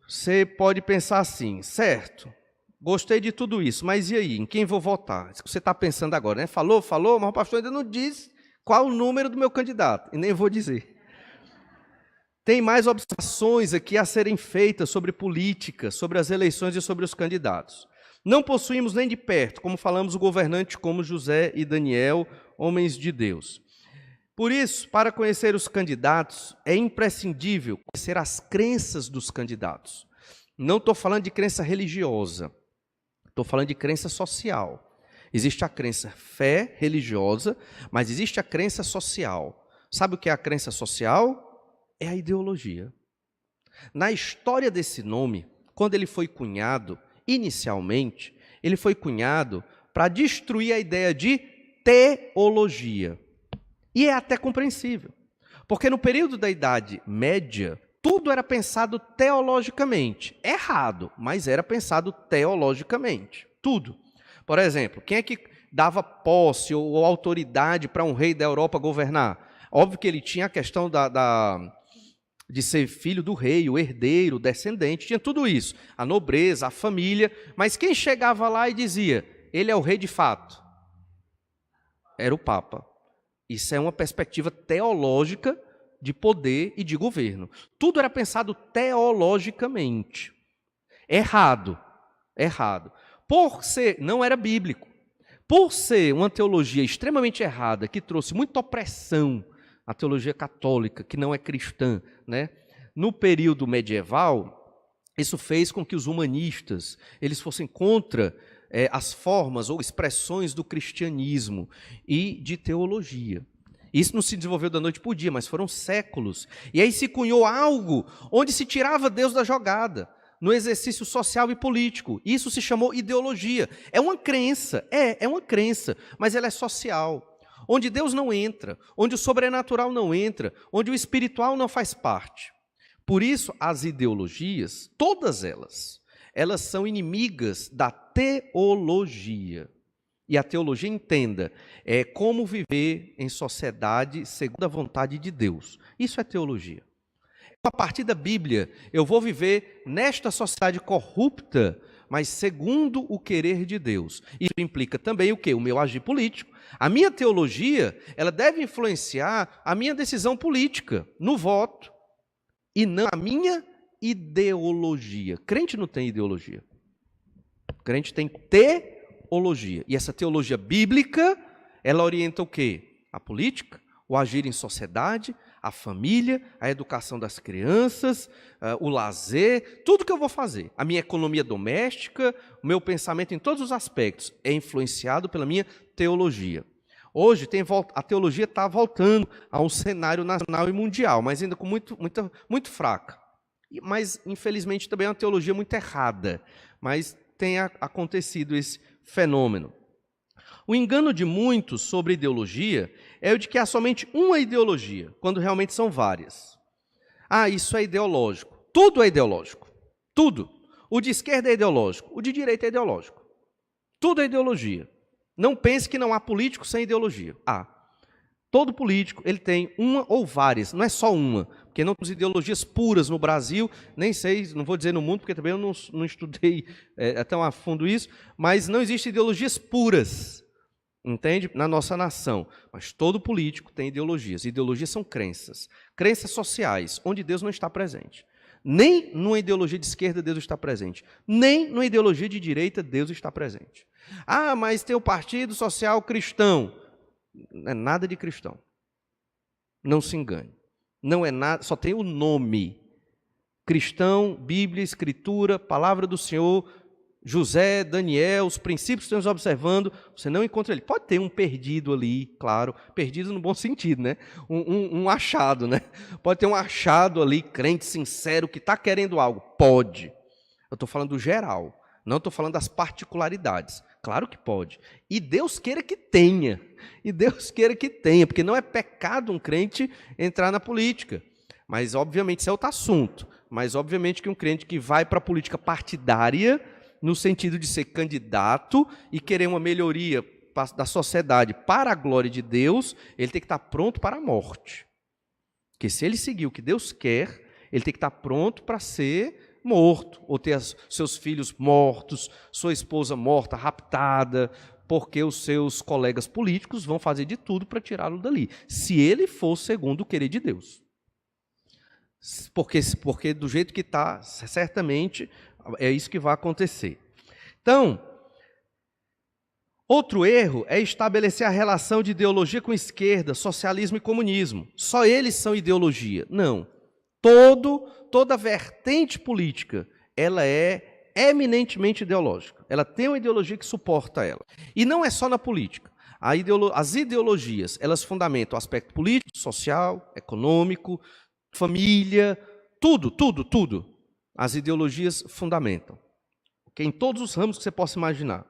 Você pode pensar assim, certo, gostei de tudo isso, mas e aí, em quem vou votar? Isso que você está pensando agora, né? Falou, mas o pastor ainda não disse qual o número do meu candidato, e nem vou dizer. Tem mais observações aqui a serem feitas sobre política, sobre as eleições e sobre os candidatos. Não possuímos nem de perto, como falamos, o governante como José e Daniel, homens de Deus. Por isso, para conhecer os candidatos, é imprescindível conhecer as crenças dos candidatos. Não estou falando de crença religiosa, estou falando de crença social. Existe a crença fé religiosa, mas existe a crença social. Sabe o que é a crença social? É a ideologia. Na história desse nome, quando ele foi cunhado, inicialmente, ele foi cunhado para destruir a ideia de teologia. E é até compreensível, porque no período da Idade Média, tudo era pensado teologicamente. Errado, mas era pensado teologicamente. Tudo. Por exemplo, quem é que dava posse ou autoridade para um rei da Europa governar? Óbvio que ele tinha a questão de ser filho do rei, o herdeiro, o descendente, tinha tudo isso. A nobreza, a família. Mas quem chegava lá e dizia, ele é o rei de fato? Era o Papa. Isso é uma perspectiva teológica de poder e de governo. Tudo era pensado teologicamente. Errado. Por ser, não era bíblico. Por ser uma teologia extremamente errada, que trouxe muita opressão, a teologia católica, que não é cristã, né? No período medieval, isso fez com que os humanistas eles fossem contra as formas ou expressões do cristianismo e de teologia. Isso não se desenvolveu da noite para o dia, mas foram séculos. E aí se cunhou algo onde se tirava Deus da jogada, no exercício social e político. Isso se chamou ideologia. É uma crença, é uma crença, mas ela é social. Onde Deus não entra, onde o sobrenatural não entra, onde o espiritual não faz parte. Por isso, as ideologias, todas elas são inimigas da teologia. E a teologia, entenda, é como viver em sociedade segundo a vontade de Deus. Isso é teologia. A partir da Bíblia, eu vou viver nesta sociedade corrupta, mas segundo o querer de Deus. Isso implica também o quê? O meu agir político. A minha teologia, ela deve influenciar a minha decisão política no voto e não a minha ideologia. Crente não tem ideologia. Crente tem teologia. E essa teologia bíblica, ela orienta o quê? A política, o agir em sociedade, a família, a educação das crianças, o lazer, tudo que eu vou fazer. A minha economia doméstica, o meu pensamento em todos os aspectos é influenciado pela minha teologia. Hoje a teologia está voltando a um cenário nacional e mundial, mas ainda com muito fraca. Mas, infelizmente, também é uma teologia muito errada. Mas tem acontecido esse fenômeno. O engano de muitos sobre ideologia é o de que há somente uma ideologia, quando realmente são várias. Isso é ideológico. Tudo é ideológico. Tudo. O de esquerda é ideológico, o de direita é ideológico. Tudo é ideologia. Não pense que não há político sem ideologia. Todo político ele tem uma ou várias, não é só uma, porque não temos ideologias puras no Brasil, nem sei, não vou dizer no mundo, porque também eu não estudei tão a fundo isso, mas não existem ideologias puras, entende? Na nossa nação. Mas todo político tem ideologias. Ideologias são crenças. Crenças sociais, onde Deus não está presente. Nem numa ideologia de esquerda Deus está presente. Nem numa ideologia de direita Deus está presente. Mas tem o Partido Social Cristão. Não é nada de cristão. Não se engane. Não é nada, só tem o nome. Cristão, Bíblia, Escritura, Palavra do Senhor, José, Daniel, os princípios que estamos observando, você não encontra ele. Pode ter um perdido ali, claro, perdido no bom sentido, né? Um achado, né? Pode ter um achado ali, crente sincero, que está querendo algo. Pode. Eu estou falando do geral, não estou falando das particularidades. Claro que pode. E Deus queira que tenha. Porque não é pecado um crente entrar na política. Mas, obviamente, isso é outro assunto. Mas, obviamente, que um crente que vai para a política partidária, no sentido de ser candidato e querer uma melhoria da sociedade para a glória de Deus, ele tem que estar pronto para a morte. Porque se ele seguir o que Deus quer, ele tem que estar pronto para ser morto, ou ter seus filhos mortos, sua esposa morta, raptada, porque os seus colegas políticos vão fazer de tudo para tirá-lo dali, se ele for segundo o querer de Deus. Porque do jeito que está, certamente é isso que vai acontecer. Então, outro erro é estabelecer a relação de ideologia com esquerda, socialismo e comunismo. Só eles são ideologia. Não. Toda vertente política, ela é eminentemente ideológica. Ela tem uma ideologia que suporta ela. E não é só na política. As ideologias, elas fundamentam o aspecto político, social, econômico, família, tudo. As ideologias fundamentam. Okay? Em todos os ramos que você possa imaginar.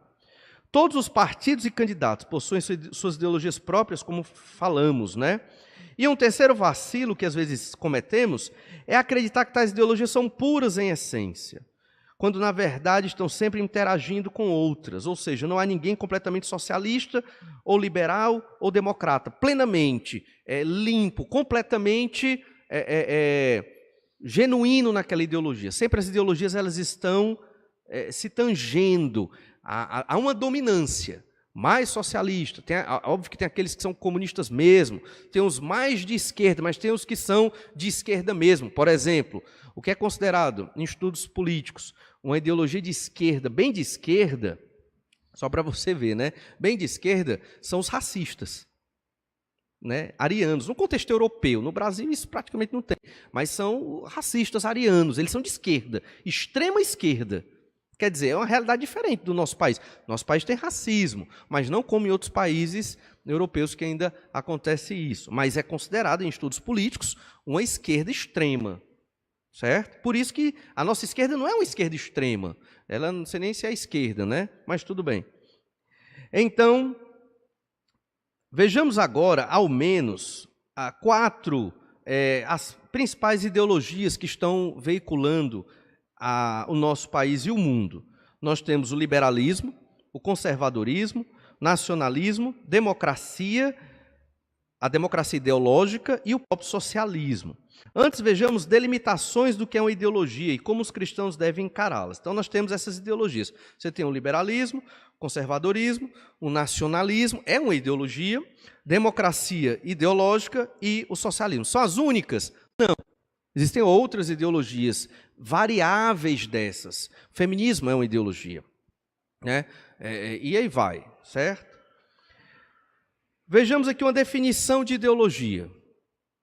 Todos os partidos e candidatos possuem suas ideologias próprias, como falamos, né? E um terceiro vacilo que às vezes cometemos é acreditar que tais ideologias são puras em essência, quando na verdade estão sempre interagindo com outras, ou seja, não há ninguém completamente socialista, ou liberal, ou democrata, plenamente limpo, completamente genuíno naquela ideologia. Sempre as ideologias elas estão se tangendo. Há uma dominância mais socialista. Óbvio que tem aqueles que são comunistas mesmo, tem os mais de esquerda, mas tem os que são de esquerda mesmo. Por exemplo, o que é considerado em estudos políticos uma ideologia de esquerda, bem de esquerda, só para você ver, né? Bem de esquerda são os racistas, né? Arianos, no contexto europeu. No Brasil isso praticamente não tem, mas são racistas arianos, eles são de esquerda, extrema esquerda. Quer dizer, é uma realidade diferente do nosso país. Nosso país tem racismo, mas não como em outros países europeus que ainda acontece isso. Mas é considerado em estudos políticos uma esquerda extrema, certo? Por isso que a nossa esquerda não é uma esquerda extrema. Ela não sei nem se é esquerda, né? Mas tudo bem. Então, vejamos agora, ao menos, as principais ideologias que estão veiculando o nosso país e o mundo. Nós temos o liberalismo, o conservadorismo, nacionalismo, a democracia ideológica e o próprio socialismo. Antes, vejamos delimitações do que é uma ideologia e como os cristãos devem encará-las. Então, nós temos essas ideologias. Você tem o liberalismo, o conservadorismo, o nacionalismo, é uma ideologia, democracia ideológica e o socialismo. São as únicas? Não. Existem outras ideologias variáveis dessas. O feminismo é uma ideologia, né? E aí vai, certo? Vejamos aqui uma definição de ideologia.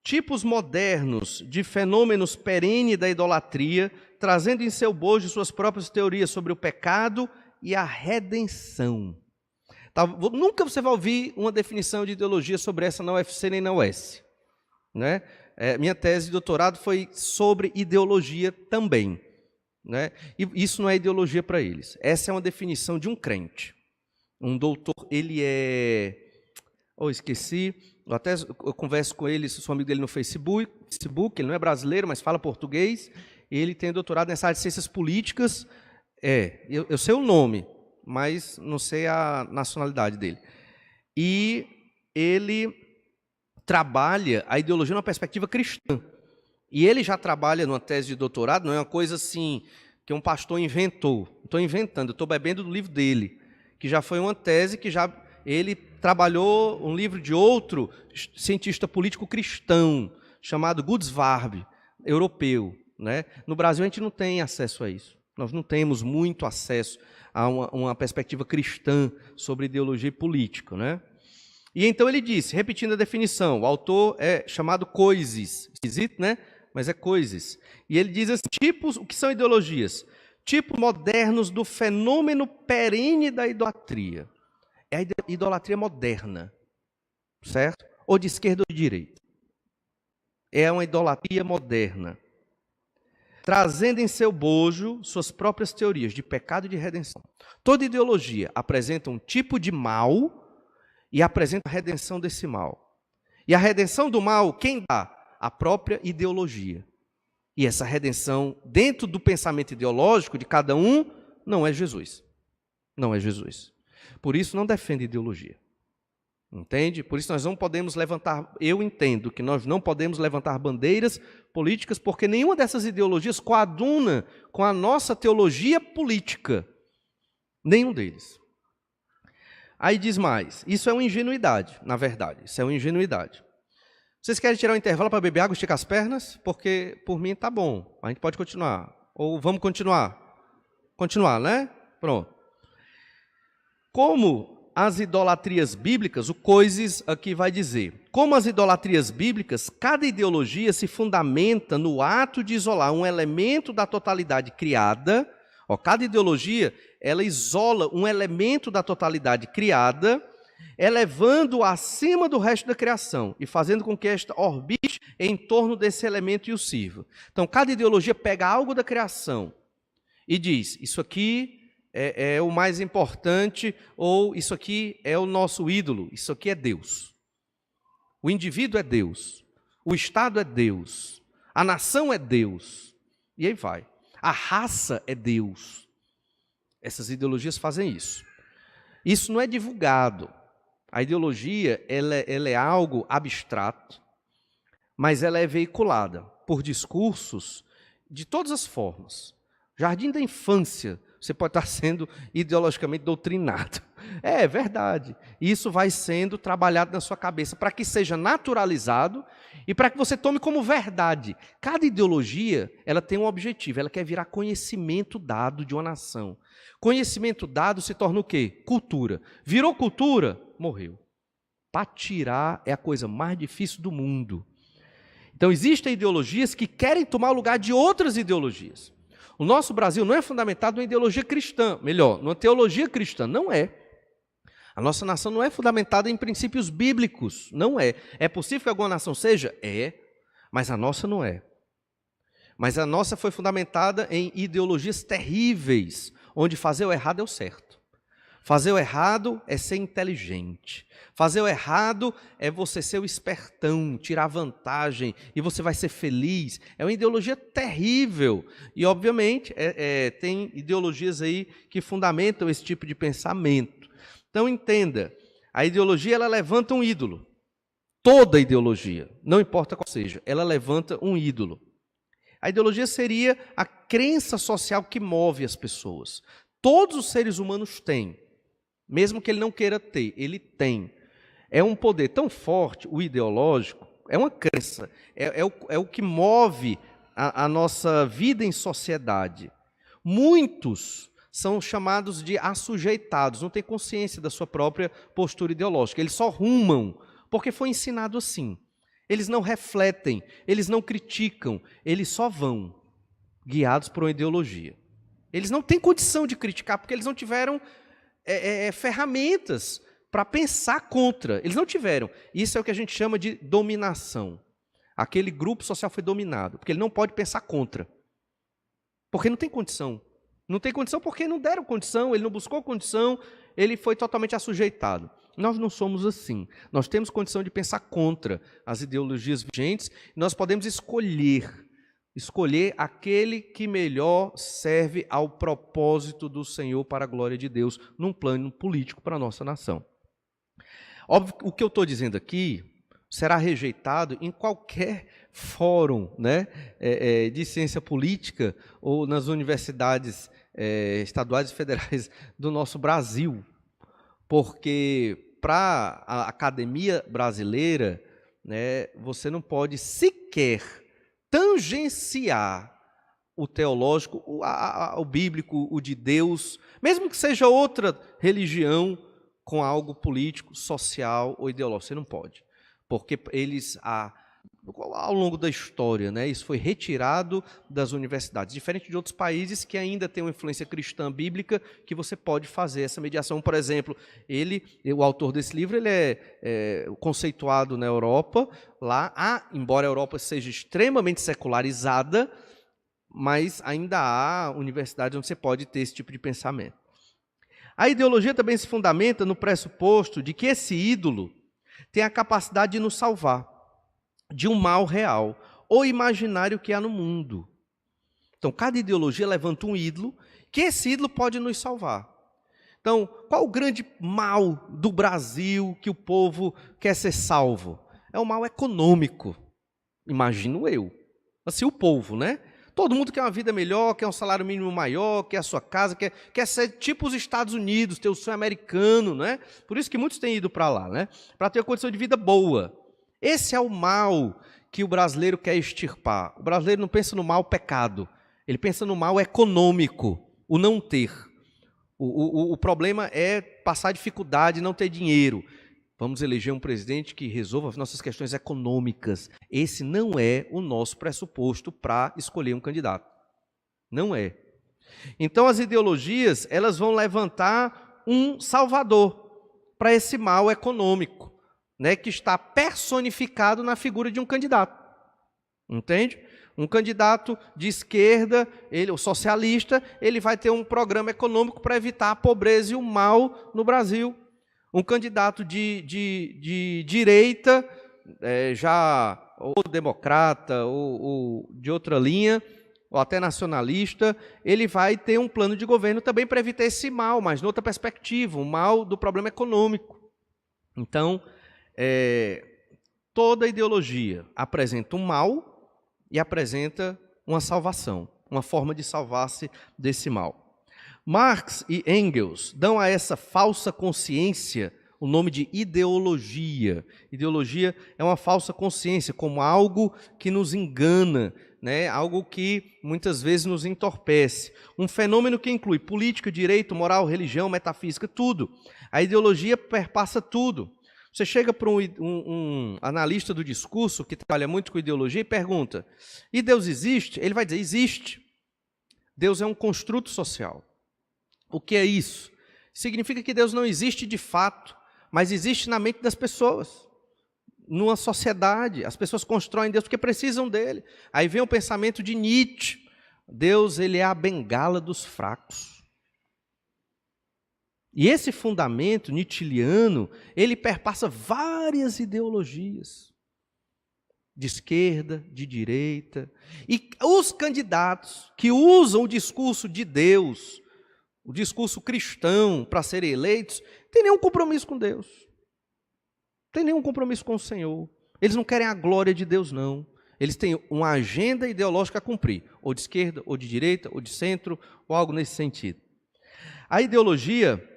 Tipos modernos de fenômenos perenes da idolatria, trazendo em seu bojo suas próprias teorias sobre o pecado e a redenção. Nunca você vai ouvir uma definição de ideologia sobre essa na UFC nem na UES, né? Minha tese de doutorado foi sobre ideologia também, né? E isso não é ideologia para eles. Essa é uma definição de um crente. Um doutor, ele esqueci, eu converso com ele, sou amigo dele no Facebook, ele não é brasileiro, mas fala português, ele tem doutorado nessa área de ciências políticas, eu sei o nome, mas não sei a nacionalidade dele. E ele trabalha a ideologia numa perspectiva cristã. E ele já trabalha numa tese de doutorado, não é uma coisa assim que um pastor inventou. Não estou inventando, eu estou bebendo do livro dele, que já foi uma tese que já ele trabalhou um livro de outro cientista político cristão, chamado Gudsvarb, europeu, né? No Brasil a gente não tem acesso a isso. Nós não temos muito acesso a uma perspectiva cristã sobre ideologia e política, né? E então ele disse, repetindo a definição, o autor é chamado Coises, esquisito, né? Mas é Coises. E ele diz assim, o que são ideologias? Tipos modernos do fenômeno perene da idolatria. É a idolatria moderna, certo? Ou de esquerda ou de direita. É uma idolatria moderna, trazendo em seu bojo suas próprias teorias de pecado e de redenção. Toda ideologia apresenta um tipo de mal e apresenta a redenção desse mal. E a redenção do mal, quem dá? A própria ideologia. E essa redenção, dentro do pensamento ideológico de cada um, não é Jesus. Não é Jesus. Por isso, não defende ideologia. Entende? Por isso nós não podemos levantar, eu entendo que nós não podemos levantar bandeiras políticas, porque nenhuma dessas ideologias coaduna com a nossa teologia política. Nenhum deles. Aí diz mais, isso é uma ingenuidade, na verdade, isso é uma ingenuidade. Vocês querem tirar um intervalo para beber água e esticar as pernas? Porque, por mim, tá bom, a gente pode continuar. Ou vamos continuar? Continuar, né? Pronto. Como as idolatrias bíblicas, o Coises aqui vai dizer, como as idolatrias bíblicas, cada ideologia se fundamenta no ato de isolar um elemento da totalidade criada. Cada ideologia, ela isola um elemento da totalidade criada, elevando-o acima do resto da criação e fazendo com que esta orbite em torno desse elemento e o sirva. Então, cada ideologia pega algo da criação e diz, isso aqui é o mais importante, ou isso aqui é o nosso ídolo, isso aqui é Deus. O indivíduo é Deus, o Estado é Deus, a nação é Deus, e aí vai. A raça é Deus. Essas ideologias fazem isso. Isso não é divulgado. A ideologia ela é algo abstrato, mas ela é veiculada por discursos de todas as formas. Jardim da infância, você pode estar sendo ideologicamente doutrinado. É verdade. Isso vai sendo trabalhado na sua cabeça para que seja naturalizado e para que você tome como verdade. Cada ideologia, ela tem um objetivo, ela quer virar conhecimento dado de uma nação. Conhecimento dado se torna o quê? Cultura. Virou cultura? Morreu. Para tirar é a coisa mais difícil do mundo. Então existem ideologias que querem tomar o lugar de outras ideologias. O nosso Brasil não é fundamentado numa ideologia cristã, melhor, numa teologia cristã, não é. A nossa nação não é fundamentada em princípios bíblicos, não é. É possível que alguma nação seja? É, mas a nossa não é. Mas a nossa foi fundamentada em ideologias terríveis, onde fazer o errado é o certo. Fazer o errado é ser inteligente. Fazer o errado é você ser o espertão, tirar vantagem e você vai ser feliz. É uma ideologia terrível. E, obviamente, tem ideologias aí que fundamentam esse tipo de pensamento. Então, entenda, a ideologia ela levanta um ídolo. Toda ideologia, não importa qual seja, ela levanta um ídolo. A ideologia seria a crença social que move as pessoas. Todos os seres humanos têm. Mesmo que ele não queira ter, ele tem. É um poder tão forte, o ideológico, é uma crença, é o que move a nossa vida em sociedade. Muitos são chamados de assujeitados, não têm consciência da sua própria postura ideológica, eles só rumam, porque foi ensinado assim. Eles não refletem, eles não criticam, eles só vão, guiados por uma ideologia. Eles não têm condição de criticar, porque eles não tiveram ferramentas para pensar contra. Eles não tiveram. Isso é o que a gente chama de dominação. Aquele grupo social foi dominado, porque ele não pode pensar contra. Porque não tem condição. Não tem condição porque não deram condição, ele não buscou condição, ele foi totalmente assujeitado. Nós não somos assim. Nós temos condição de pensar contra as ideologias vigentes, e nós podemos escolher aquele que melhor serve ao propósito do Senhor para a glória de Deus, num plano político para a nossa nação. Óbvio, o que eu estou dizendo aqui será rejeitado em qualquer fórum, né, de ciência política ou nas universidades estaduais e federais do nosso Brasil, porque para a academia brasileira, né, você não pode sequer tangenciar o teológico, o bíblico, o de Deus, mesmo que seja outra religião, com algo político, social ou ideológico. Você não pode, porque eles, ao longo da história, né, isso foi retirado das universidades, diferente de outros países que ainda têm uma influência cristã bíblica, que você pode fazer essa mediação. Por exemplo, o autor desse livro, ele é conceituado na Europa, lá embora a Europa seja extremamente secularizada, mas ainda há universidades onde você pode ter esse tipo de pensamento. A ideologia também se fundamenta no pressuposto de que esse ídolo tem a capacidade de nos salvar de um mal real ou imaginário que há no mundo. Então, cada ideologia levanta um ídolo, que esse ídolo pode nos salvar. Então, qual o grande mal do Brasil que o povo quer ser salvo? É o mal econômico, imagino eu. Assim, o povo, né? Todo mundo quer uma vida melhor, quer um salário mínimo maior, quer a sua casa, quer ser tipo os Estados Unidos, ter o sonho americano, né? Por isso que muitos têm ido para lá, né? Para ter uma condição de vida boa. Esse é o mal que o brasileiro quer extirpar. O brasileiro não pensa no mal pecado, ele pensa no mal econômico, o não ter. O problema é passar dificuldade, não ter dinheiro. Vamos eleger um presidente que resolva as nossas questões econômicas. Esse não é o nosso pressuposto para escolher um candidato. Não é. Então, as ideologias, elas vão levantar um salvador para esse mal econômico, né, que está personificado na figura de um candidato. Entende? Um candidato de esquerda, o socialista, ele vai ter um programa econômico para evitar a pobreza e o mal no Brasil. Um candidato de direita, já ou democrata, ou de outra linha, ou até nacionalista, ele vai ter um plano de governo também para evitar esse mal, mas noutra perspectiva, o mal do problema econômico. Então, toda ideologia apresenta um mal e apresenta uma salvação, uma forma de salvar-se desse mal. Marx e Engels dão a essa falsa consciência o nome de ideologia. Ideologia é uma falsa consciência, como algo que nos engana, né? Algo que muitas vezes nos entorpece. Um fenômeno que inclui política, direito, moral, religião, metafísica, tudo. A ideologia perpassa tudo. Você chega para um analista do discurso que trabalha muito com ideologia e pergunta: e Deus existe? Ele vai dizer: existe. Deus é um construto social. O que é isso? Significa que Deus não existe de fato, mas existe na mente das pessoas. Numa sociedade, as pessoas constroem Deus porque precisam dele. Aí vem o pensamento de Nietzsche: Deus, ele é a bengala dos fracos. E esse fundamento nietzscheano, ele perpassa várias ideologias, de esquerda, de direita. E os candidatos que usam o discurso de Deus, o discurso cristão, para serem eleitos, não tem nenhum compromisso com Deus. Não tem nenhum compromisso com o Senhor. Eles não querem a glória de Deus, não. Eles têm uma agenda ideológica a cumprir, ou de esquerda, ou de direita, ou de centro, ou algo nesse sentido. A ideologia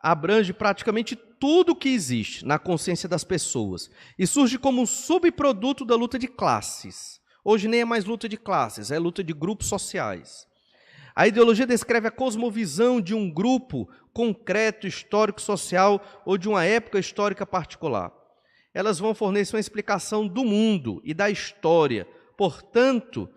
abrange praticamente tudo que existe na consciência das pessoas e surge como um subproduto da luta de classes. Hoje nem é mais luta de classes, é luta de grupos sociais. A ideologia descreve a cosmovisão de um grupo concreto, histórico, social ou de uma época histórica particular. Elas vão fornecer uma explicação do mundo e da história. Portanto,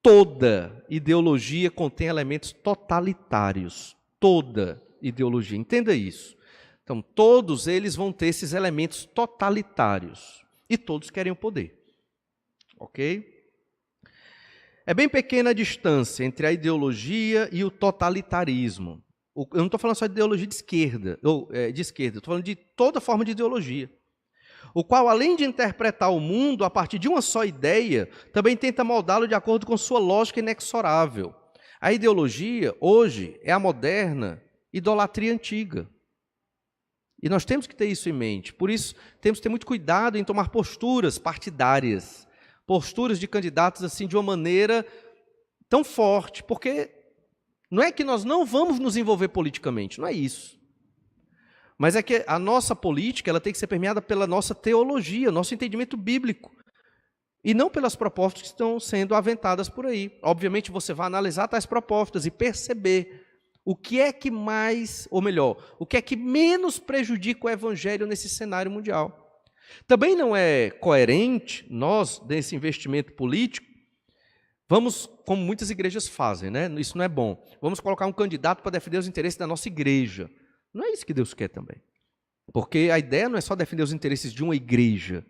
toda ideologia contém elementos totalitários. Toda ideologia, entenda isso. Então, todos eles vão ter esses elementos totalitários e todos querem o poder, ok? É bem pequena a distância entre a ideologia e o totalitarismo. Eu não estou falando só de ideologia de esquerda, estou falando de toda forma de ideologia, o qual, além de interpretar o mundo a partir de uma só ideia, também tenta moldá-lo de acordo com sua lógica inexorável. A ideologia, hoje, é a moderna idolatria antiga. E nós temos que ter isso em mente. Por isso, temos que ter muito cuidado em tomar posturas partidárias, posturas de candidatos assim de uma maneira tão forte, porque não é que nós não vamos nos envolver politicamente, não é isso. Mas é que a nossa política, ela tem que ser permeada pela nossa teologia, nosso entendimento bíblico, e não pelas propostas que estão sendo aventadas por aí. Obviamente, você vai analisar tais propostas e perceber o que é que mais, ou melhor, o que é que menos prejudica o evangelho nesse cenário mundial. Também não é coerente nós, desse investimento político, vamos, como muitas igrejas fazem, né? Isso não é bom. Vamos colocar um candidato para defender os interesses da nossa igreja. Não é isso que Deus quer também. Porque a ideia não é só defender os interesses de uma igreja.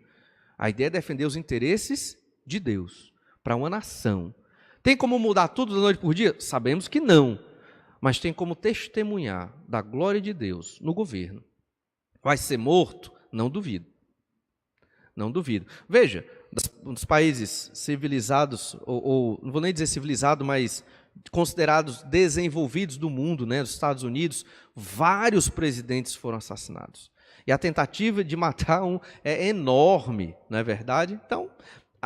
A ideia é defender os interesses de Deus, para uma nação. Tem como mudar tudo da noite por dia? Sabemos que não. Mas tem como testemunhar da glória de Deus no governo. Vai ser morto? Não duvido. Não duvido. Veja, dos países civilizados, ou não vou nem dizer civilizado, mas considerados desenvolvidos do mundo, né, dos Estados Unidos, vários presidentes foram assassinados. E a tentativa de matar um é enorme, não é verdade? Então,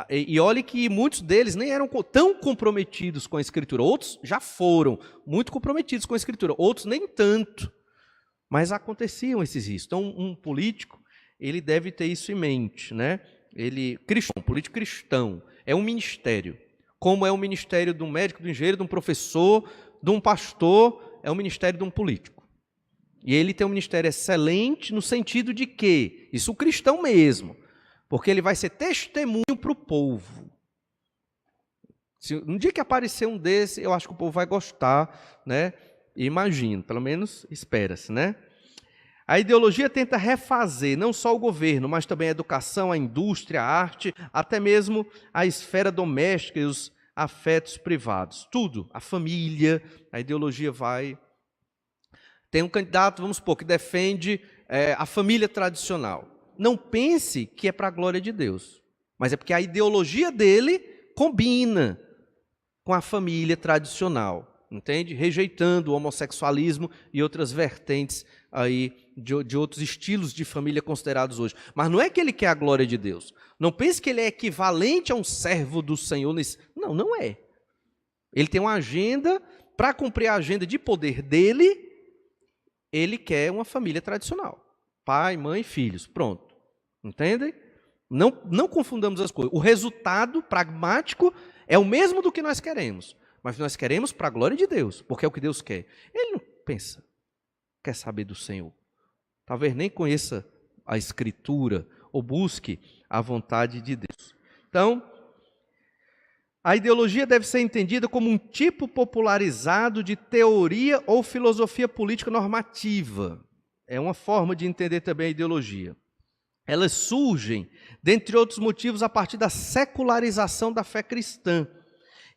e olhe que muitos deles nem eram tão comprometidos com a Escritura. Outros já foram muito comprometidos com a Escritura, outros nem tanto. Mas aconteciam esses riscos. Então, um político, ele deve ter isso em mente, né? Ele, cristão, político cristão, é um ministério. Como é o ministério de um médico, de um engenheiro, de um professor, de um pastor, é o ministério de um político. E ele tem um ministério excelente no sentido de que, isso o cristão mesmo, porque ele vai ser testemunho para o povo. No dia que aparecer um desse, eu acho que o povo vai gostar, né? Imagino, pelo menos espera-se, né? A ideologia tenta refazer não só o governo, mas também a educação, a indústria, a arte, até mesmo a esfera doméstica e os afetos privados. Tudo, a família, a ideologia vai... Tem um candidato, vamos supor, que defende a família tradicional. Não pense que é para a glória de Deus, mas é porque a ideologia dele combina com a família tradicional, entende? Rejeitando o homossexualismo e outras vertentes aí de outros estilos de família considerados hoje. Mas não é que ele quer a glória de Deus. Não pense que ele é equivalente a um servo do Senhor. Não, não é. Ele tem uma agenda, para cumprir a agenda de poder dele, ele quer uma família tradicional. Pai, mãe, filhos. Pronto. Entendem? Não confundamos as coisas. O resultado pragmático é o mesmo do que nós queremos. Mas nós queremos para a glória de Deus, porque é o que Deus quer. Ele não pensa, quer saber do Senhor. Talvez nem conheça a Escritura ou busque a vontade de Deus. Então, a ideologia deve ser entendida como um tipo popularizado de teoria ou filosofia política normativa. É uma forma de entender também a ideologia. Elas surgem, dentre outros motivos, a partir da secularização da fé cristã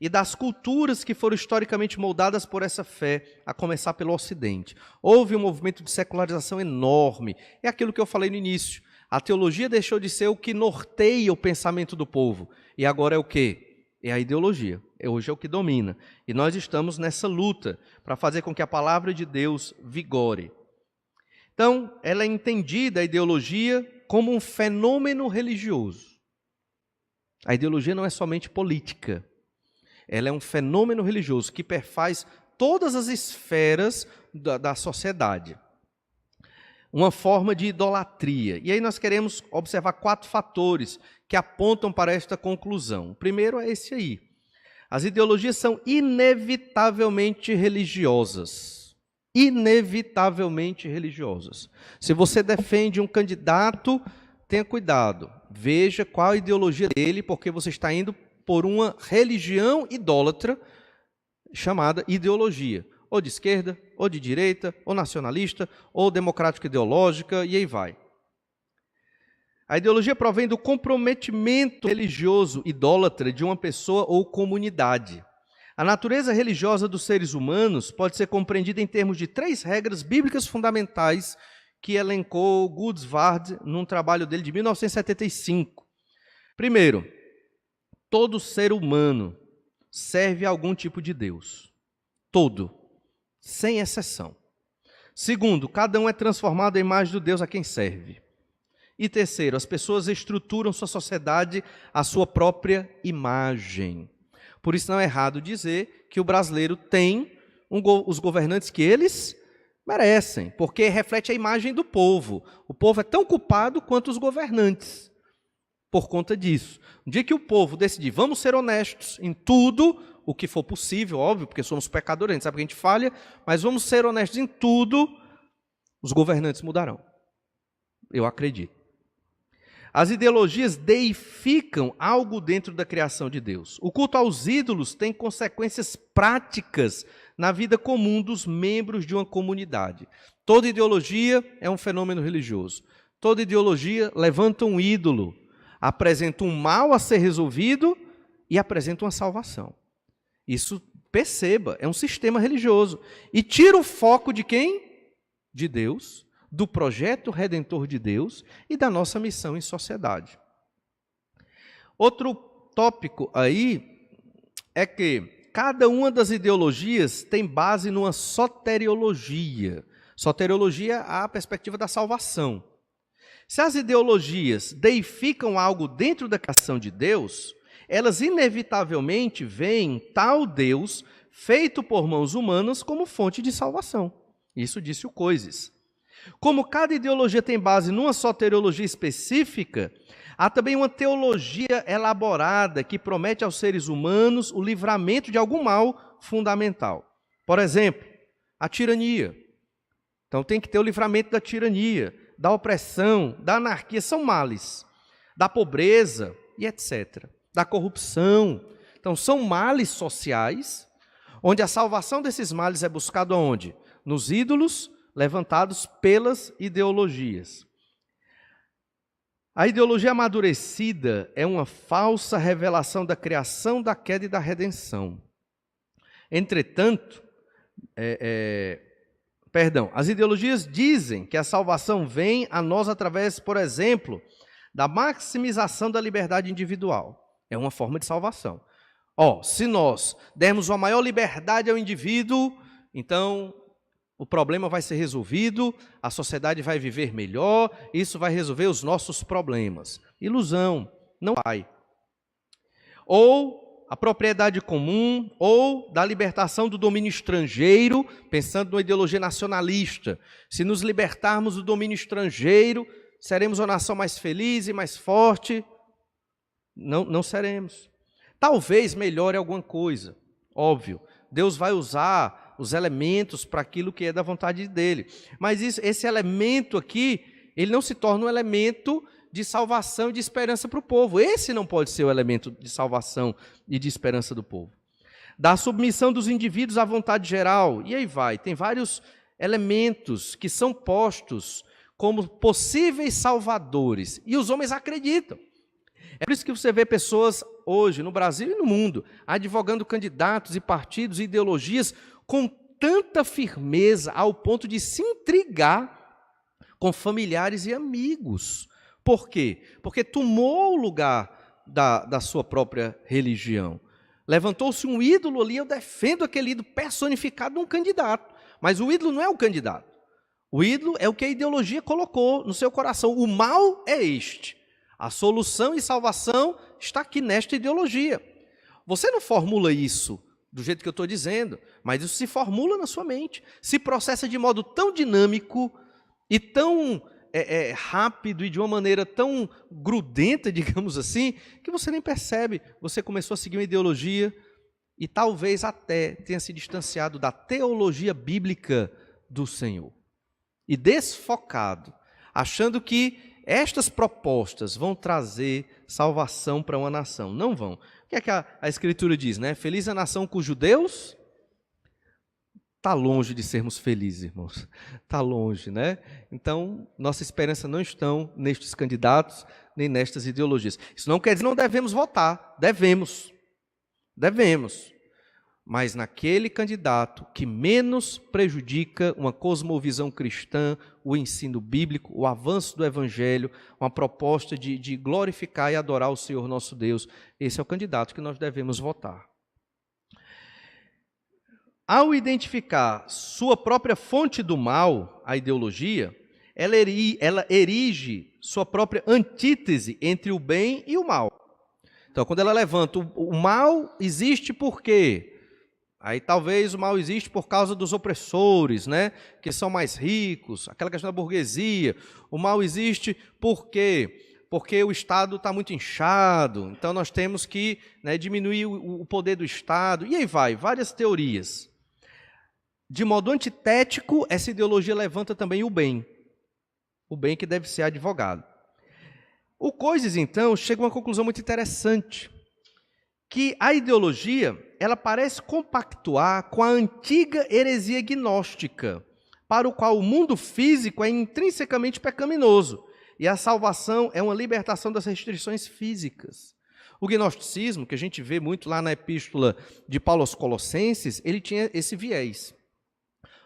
e das culturas que foram historicamente moldadas por essa fé, a começar pelo Ocidente. Houve um movimento de secularização enorme. É aquilo que eu falei no início. A teologia deixou de ser o que norteia o pensamento do povo. E agora é o quê? É a ideologia. Hoje é o que domina. E nós estamos nessa luta para fazer com que a palavra de Deus vigore. Então, ela é entendida, a ideologia, como um fenômeno religioso. A ideologia não é somente política. Ela é um fenômeno religioso que perfaz todas as esferas da sociedade. Uma forma de idolatria. E aí nós queremos observar 4 fatores que apontam para esta conclusão. O primeiro é esse aí. As ideologias são inevitavelmente religiosas. Inevitavelmente religiosas. Se você defende um candidato, tenha cuidado. Veja qual a ideologia dele, porque você está indo por uma religião idólatra chamada ideologia, ou de esquerda, ou de direita, ou nacionalista, ou democrática ideológica, e aí vai. A ideologia provém do comprometimento religioso idólatra de uma pessoa ou comunidade. A natureza religiosa dos seres humanos pode ser compreendida em termos de 3 regras bíblicas fundamentais que elencou Goodsward num trabalho dele de 1975. Primeiro, todo ser humano serve a algum tipo de Deus. Todo, sem exceção. Segundo, cada um é transformado à imagem do Deus a quem serve. E terceiro, as pessoas estruturam sua sociedade à sua própria imagem. Por isso não é errado dizer que o brasileiro tem os governantes que eles merecem, porque reflete a imagem do povo. O povo é tão culpado quanto os governantes. Por conta disso. No dia que o povo decidir, vamos ser honestos em tudo, o que for possível, óbvio, porque somos pecadores, a gente sabe que a gente falha, mas vamos ser honestos em tudo, os governantes mudarão. Eu acredito. As ideologias deificam algo dentro da criação de Deus. O culto aos ídolos tem consequências práticas na vida comum dos membros de uma comunidade. Toda ideologia é um fenômeno religioso. Toda ideologia levanta um ídolo, apresenta um mal a ser resolvido e apresenta uma salvação. Isso, perceba, é um sistema religioso. E tira o foco de quem? De Deus, do projeto redentor de Deus e da nossa missão em sociedade. Outro tópico aí é que cada uma das ideologias tem base numa soteriologia. Soteriologia, a perspectiva da salvação. Se as ideologias deificam algo dentro da criação de Deus, elas inevitavelmente veem tal Deus feito por mãos humanas como fonte de salvação. Isso disse o Coises. Como cada ideologia tem base numa soteriologia específica, há também uma teologia elaborada que promete aos seres humanos o livramento de algum mal fundamental. Por exemplo, a tirania. Então tem que ter o livramento da tirania, da opressão, da anarquia, são males, da pobreza e etc. Da corrupção. Então são males sociais, onde a salvação desses males é buscada onde? Nos ídolos levantados pelas ideologias. A ideologia amadurecida é uma falsa revelação da criação, da queda e da redenção. Entretanto, as ideologias dizem que a salvação vem a nós através, por exemplo, da maximização da liberdade individual. É uma forma de salvação. Se nós dermos uma maior liberdade ao indivíduo, então o problema vai ser resolvido, a sociedade vai viver melhor, isso vai resolver os nossos problemas. Ilusão, não vai. Ou a propriedade comum, ou da libertação do domínio estrangeiro, pensando numa ideologia nacionalista. Se nos libertarmos do domínio estrangeiro, seremos uma nação mais feliz e mais forte. Não seremos. Talvez melhore alguma coisa, óbvio. Deus vai usar os elementos para aquilo que é da vontade dele. Mas esse elemento aqui, ele não se torna um elemento de salvação e de esperança para o povo. Esse não pode ser o elemento de salvação e de esperança do povo. Da submissão dos indivíduos à vontade geral. E aí vai, tem vários elementos que são postos como possíveis salvadores. E os homens acreditam. É por isso que você vê pessoas hoje, no Brasil e no mundo, advogando candidatos e partidos e ideologias com tanta firmeza ao ponto de se intrigar com familiares e amigos. Por quê? Porque tomou o lugar da sua própria religião. Levantou-se um ídolo ali, eu defendo aquele ídolo personificado num candidato. Mas o ídolo não é o candidato. O ídolo é o que a ideologia colocou no seu coração. O mal é este. A solução e salvação está aqui nesta ideologia. Você não formula isso do jeito que eu estou dizendo, mas isso se formula na sua mente. Se processa de modo tão dinâmico e tão rápido e de uma maneira tão grudenta, digamos assim, que você nem percebe. Você começou a seguir uma ideologia e talvez até tenha se distanciado da teologia bíblica do Senhor. E desfocado, achando que estas propostas vão trazer salvação para uma nação. Não vão. O que é que a Escritura diz, né? Feliz a nação cujo Deus está longe de sermos felizes, irmãos. Está longe, né? Então, nossa esperança não está nestes candidatos, nem nestas ideologias. Isso não quer dizer que não devemos votar. Devemos. Mas naquele candidato que menos prejudica uma cosmovisão cristã, o ensino bíblico, o avanço do evangelho, uma proposta de glorificar e adorar o Senhor nosso Deus, esse é o candidato que nós devemos votar. Ao identificar sua própria fonte do mal, a ideologia, ela erige sua própria antítese entre o bem e o mal. Então, quando ela levanta, o mal existe por quê? Aí talvez o mal existe por causa dos opressores, né? Que são mais ricos, aquela questão da burguesia. O mal existe por quê? Porque o Estado está muito inchado, então nós temos que, né, diminuir o poder do Estado. E aí vai, várias teorias. De modo antitético, essa ideologia levanta também o bem que deve ser advogado. O Coises, então, chega a uma conclusão muito interessante, que a ideologia, ela parece compactuar com a antiga heresia gnóstica, para o qual o mundo físico é intrinsecamente pecaminoso, e a salvação é uma libertação das restrições físicas. O gnosticismo, que a gente vê muito lá na epístola de Paulo aos Colossenses, ele tinha esse viés.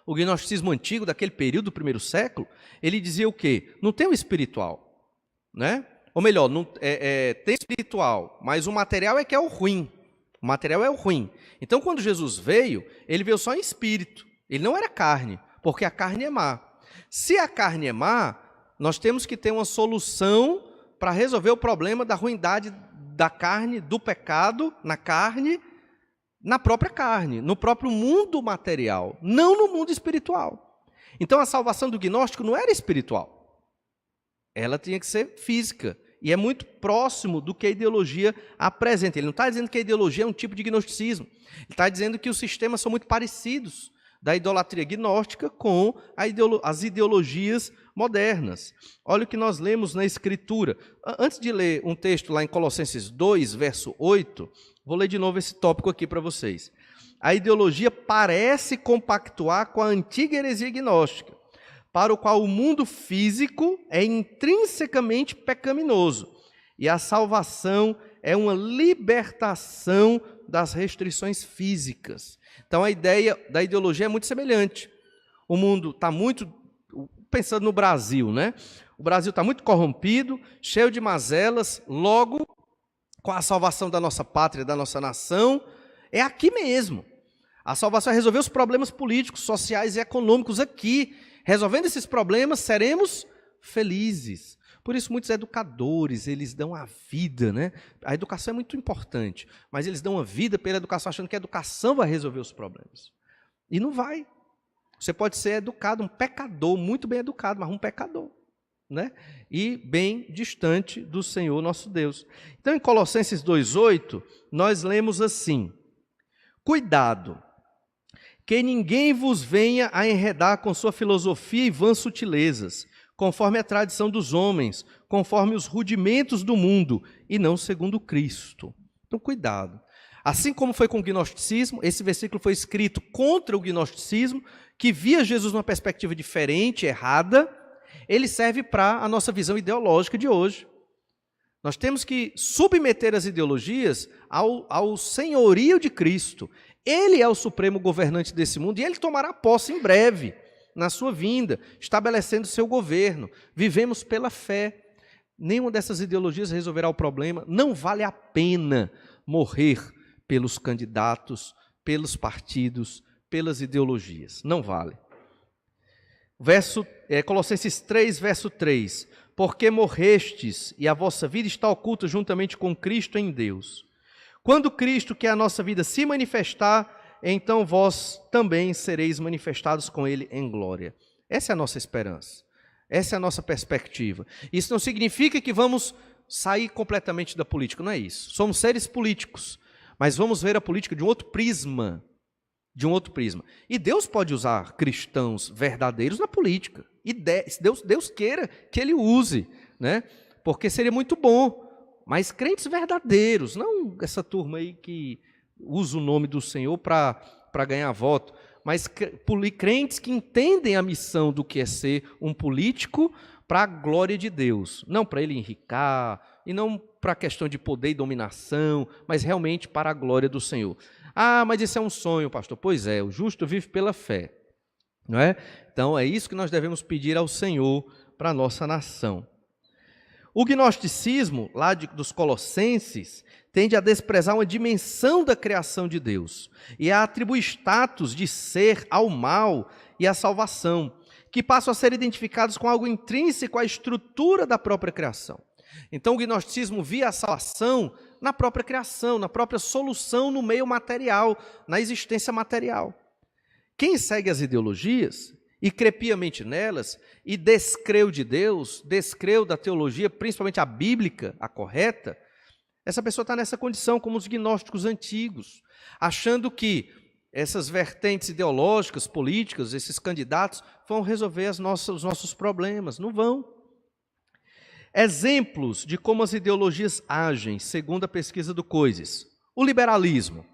O gnosticismo antigo, daquele período do primeiro século, ele dizia o quê? Não tem o espiritual, né? Ou melhor, tem espiritual, mas o material é que é o ruim. O material é o ruim. Então, quando Jesus veio, ele veio só em espírito. Ele não era carne, porque a carne é má. Se a carne é má, nós temos que ter uma solução para resolver o problema da ruindade da carne, do pecado na carne, na própria carne, no próprio mundo material, não no mundo espiritual. Então, a salvação do gnóstico não era espiritual. Ela tinha que ser física. E é muito próximo do que a ideologia apresenta. Ele não está dizendo que a ideologia é um tipo de gnosticismo. Ele está dizendo que os sistemas são muito parecidos da idolatria gnóstica com as ideologias modernas. Olha o que nós lemos na Escritura. Antes de ler um texto lá em Colossenses 2, verso 8, vou ler de novo esse tópico aqui para vocês. A ideologia parece compactuar com a antiga heresia gnóstica, para o qual o mundo físico é intrinsecamente pecaminoso, e a salvação é uma libertação das restrições físicas. Então a ideia da ideologia é muito semelhante. O mundo está muito, pensando no Brasil, né? O Brasil está muito corrompido, cheio de mazelas, logo, com a salvação da nossa pátria, da nossa nação, é aqui mesmo. A salvação é resolver os problemas políticos, sociais e econômicos aqui. Resolvendo esses problemas, seremos felizes. Por isso, muitos educadores, eles dão a vida, né? A educação é muito importante, mas eles dão a vida pela educação, achando que a educação vai resolver os problemas. E não vai. Você pode ser educado, um pecador, muito bem educado, mas um pecador, né? E bem distante do Senhor nosso Deus. Então, em Colossenses 2,8, nós lemos assim: cuidado, que ninguém vos venha a enredar com sua filosofia e vãs sutilezas, conforme a tradição dos homens, conforme os rudimentos do mundo, e não segundo Cristo. Então, cuidado. Assim como foi com o gnosticismo, esse versículo foi escrito contra o gnosticismo, que via Jesus numa perspectiva diferente, errada. Ele serve para a nossa visão ideológica de hoje. Nós temos que submeter as ideologias ao senhorio de Cristo. Ele é o supremo governante desse mundo e ele tomará posse em breve, na sua vinda, estabelecendo seu governo. Vivemos pela fé. Nenhuma dessas ideologias resolverá o problema. Não vale a pena morrer pelos candidatos, pelos partidos, pelas ideologias. Não vale. Colossenses 3, verso 3. Porque morrestes e a vossa vida está oculta juntamente com Cristo em Deus. Quando Cristo, que é a nossa vida, se manifestar, então vós também sereis manifestados com Ele em glória. Essa é a nossa esperança. Essa é a nossa perspectiva. Isso não significa que vamos sair completamente da política, não é isso. Somos seres políticos, mas vamos ver a política de um outro prisma. E Deus pode usar cristãos verdadeiros na política. E Deus queira que Ele use, né? Porque seria muito bom. Mas crentes verdadeiros, não essa turma aí que usa o nome do Senhor para ganhar voto, mas crentes que entendem a missão do que é ser um político para a glória de Deus. Não para ele enricar, e não para a questão de poder e dominação, mas realmente para a glória do Senhor. Ah, mas isso é um sonho, pastor. Pois é, o justo vive pela fé, não é? Então é isso que nós devemos pedir ao Senhor para a nossa nação. O gnosticismo, lá dos Colossenses, tende a desprezar uma dimensão da criação de Deus e a atribuir status de ser ao mal e à salvação, que passam a ser identificados com algo intrínseco à estrutura da própria criação. Então, o gnosticismo via a salvação na própria criação, na própria solução no meio material, na existência material. Quem segue as ideologias e crê piamente nelas, e descreu de Deus, descreu da teologia, principalmente a bíblica, a correta, essa pessoa está nessa condição, como os gnósticos antigos, achando que essas vertentes ideológicas, políticas, esses candidatos, vão resolver os nossos problemas. Não vão. Exemplos de como as ideologias agem, segundo a pesquisa do Coises. O liberalismo.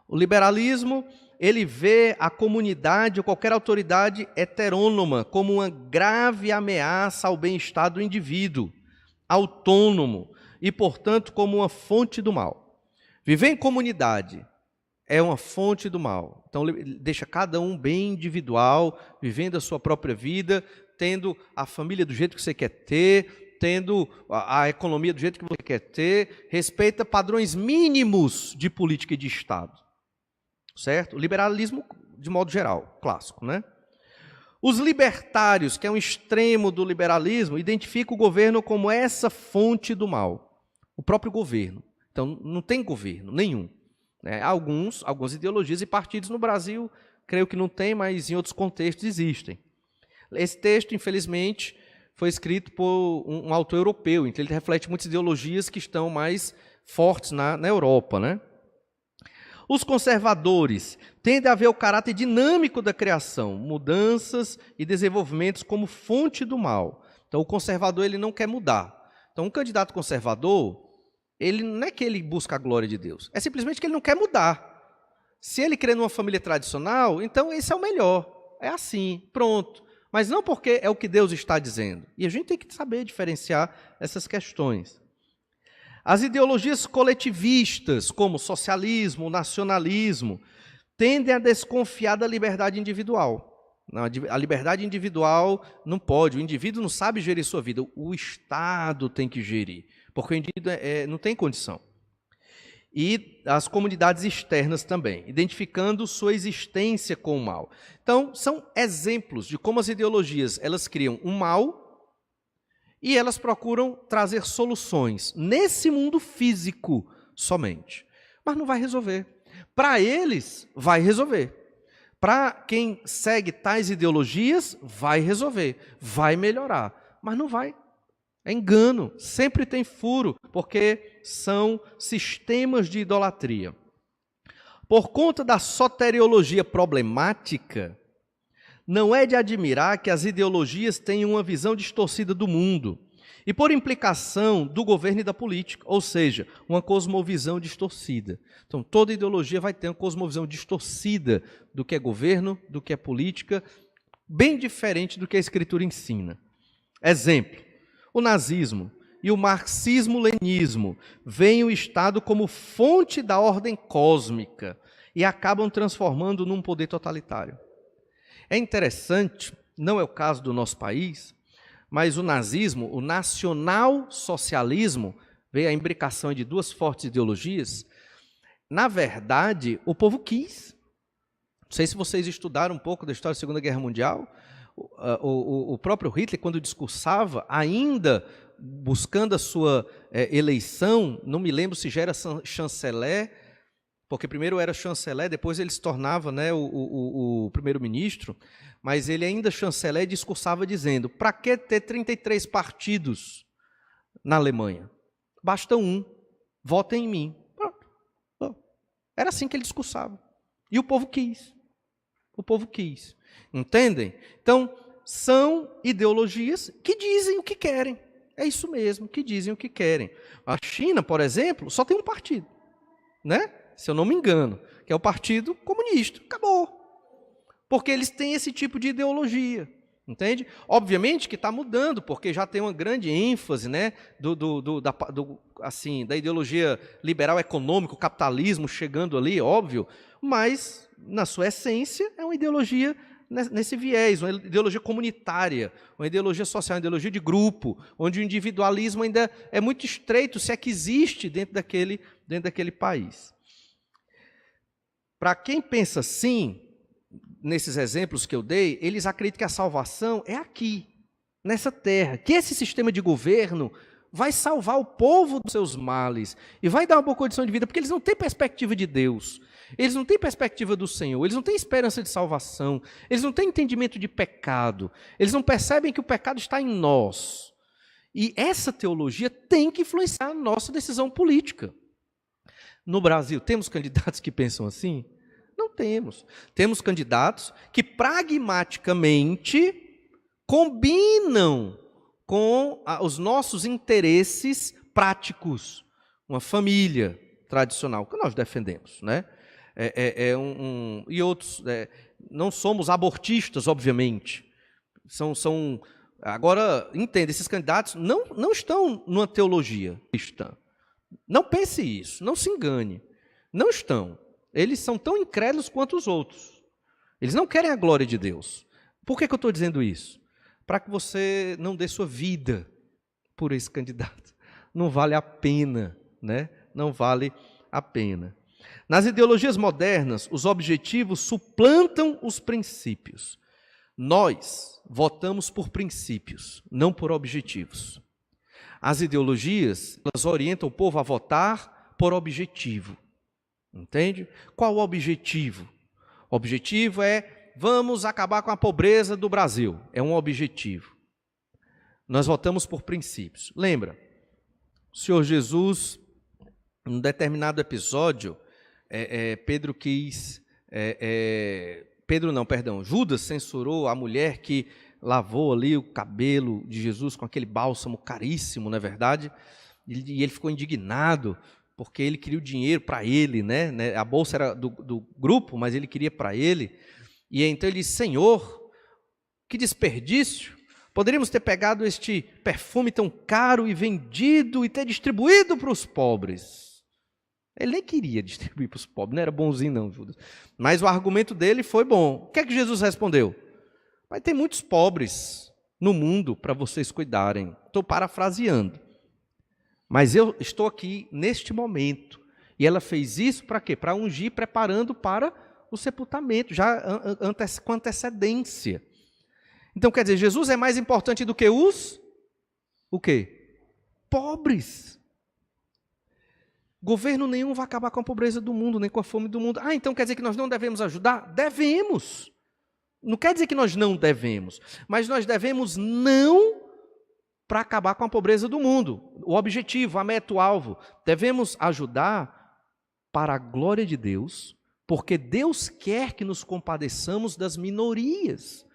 O liberalismo, ele vê a comunidade ou qualquer autoridade heterônoma como uma grave ameaça ao bem-estar do indivíduo, autônomo, e, portanto, como uma fonte do mal. Viver em comunidade é uma fonte do mal. Então, deixa cada um bem individual, vivendo a sua própria vida, tendo a família do jeito que você quer ter, tendo a economia do jeito que você quer ter, respeita padrões mínimos de política e de Estado. Certo? O liberalismo, de modo geral, clássico, né? Os libertários, que é um extremo do liberalismo, identificam o governo como essa fonte do mal. O próprio governo. Então, não tem governo nenhum. Né? Algumas ideologias e partidos no Brasil, creio que não tem, mas em outros contextos existem. Esse texto, infelizmente, foi escrito por um autor europeu, então ele reflete muitas ideologias que estão mais fortes na Europa, né? Os conservadores tendem a ver o caráter dinâmico da criação, mudanças e desenvolvimentos como fonte do mal. Então, o conservador ele não quer mudar. Então, um candidato conservador, ele não é que ele busca a glória de Deus, é simplesmente que ele não quer mudar. Se ele crê numa família tradicional, então esse é o melhor. É assim, pronto. Mas não porque é o que Deus está dizendo. E a gente tem que saber diferenciar essas questões. As ideologias coletivistas, como socialismo, nacionalismo, tendem a desconfiar da liberdade individual. Não, a liberdade individual não pode, o indivíduo não sabe gerir sua vida, o Estado tem que gerir, porque o indivíduo não tem condição. E as comunidades externas também, identificando sua existência com o mal. Então, são exemplos de como as ideologias elas criam um mal e elas procuram trazer soluções nesse mundo físico somente. Mas não vai resolver. Para eles, vai resolver. Para quem segue tais ideologias, vai resolver, vai melhorar. Mas não vai. É engano, sempre tem furo, porque são sistemas de idolatria. Por conta da soteriologia problemática, não é de admirar que as ideologias tenham uma visão distorcida do mundo, e por implicação do governo e da política, ou seja, uma cosmovisão distorcida. Então, toda ideologia vai ter uma cosmovisão distorcida do que é governo, do que é política, bem diferente do que a Escritura ensina. Exemplo, o nazismo e o marxismo-leninismo veem o Estado como fonte da ordem cósmica e acabam transformando num poder totalitário. É interessante, não é o caso do nosso país, mas o nazismo, o nacional-socialismo, veio a imbricação de duas fortes ideologias. Na verdade, o povo quis. Não sei se vocês estudaram um pouco da história da Segunda Guerra Mundial. O próprio Hitler, quando discursava, ainda buscando a sua eleição, não me lembro se já era chanceler, porque primeiro era chanceler, depois ele se tornava, né, o primeiro-ministro, mas ele ainda chanceler discursava dizendo, para que ter 33 partidos na Alemanha? Basta um, votem em mim. Pronto. Era assim que ele discursava. E o povo quis. O povo quis. Entendem? Então, são ideologias que dizem o que querem. É isso mesmo, que dizem o que querem. A China, por exemplo, só tem um partido, né? Se eu não me engano, que é o Partido Comunista. Acabou. Porque eles têm esse tipo de ideologia, entende? Obviamente que está mudando, porque já tem uma grande ênfase, né, da ideologia liberal econômica, o capitalismo chegando ali, óbvio, mas, na sua essência, é uma ideologia nesse viés, uma ideologia comunitária, uma ideologia social, uma ideologia de grupo, onde o individualismo ainda é muito estreito, se é que existe dentro daquele país. Para quem pensa assim, nesses exemplos que eu dei, eles acreditam que a salvação é aqui, nessa terra, que esse sistema de governo vai salvar o povo dos seus males e vai dar uma boa condição de vida, porque eles não têm perspectiva de Deus, eles não têm perspectiva do Senhor, eles não têm esperança de salvação, eles não têm entendimento de pecado, eles não percebem que o pecado está em nós. E essa teologia tem que influenciar a nossa decisão política. No Brasil, temos candidatos que pensam assim? Não temos. Temos candidatos que pragmaticamente combinam com os nossos interesses práticos. Uma família tradicional, que nós defendemos, né? E outros, não somos abortistas, obviamente. Agora, entenda, esses candidatos não estão numa teologia cristã. Não pense isso, não se engane. Não estão. Eles são tão incrédulos quanto os outros. Eles não querem a glória de Deus. Por que eu estou dizendo isso? Para que você não dê sua vida por esse candidato. Não vale a pena, né? Não vale a pena. Nas ideologias modernas, os objetivos suplantam os princípios. Nós votamos por princípios, não por objetivos. As ideologias, elas orientam o povo a votar por objetivo. Entende? Qual o objetivo? O objetivo é, vamos acabar com a pobreza do Brasil. É um objetivo. Nós votamos por princípios. Lembra? O Senhor Jesus, em um determinado episódio, Judas censurou a mulher que lavou ali o cabelo de Jesus com aquele bálsamo caríssimo, não é verdade? E ele ficou indignado, porque ele queria o dinheiro para ele, né? A bolsa era do grupo, mas ele queria para ele. E então ele disse, Senhor, que desperdício! Poderíamos ter pegado este perfume tão caro e vendido e ter distribuído para os pobres. Ele nem queria distribuir para os pobres, não era bonzinho não, Judas. Mas o argumento dele foi bom. O que é que Jesus respondeu? Vai ter muitos pobres no mundo para vocês cuidarem. Estou parafraseando. Mas eu estou aqui neste momento. E ela fez isso para quê? Para ungir, preparando para o sepultamento, já com antecedência. Então, quer dizer, Jesus é mais importante do que o quê? Pobres. Governo nenhum vai acabar com a pobreza do mundo, nem com a fome do mundo. Então quer dizer que nós não devemos ajudar? Devemos. Não quer dizer que nós não devemos, mas nós devemos não para acabar com a pobreza do mundo. O objetivo, a meta, o alvo. Devemos ajudar para a glória de Deus, porque Deus quer que nos compadeçamos das minorias.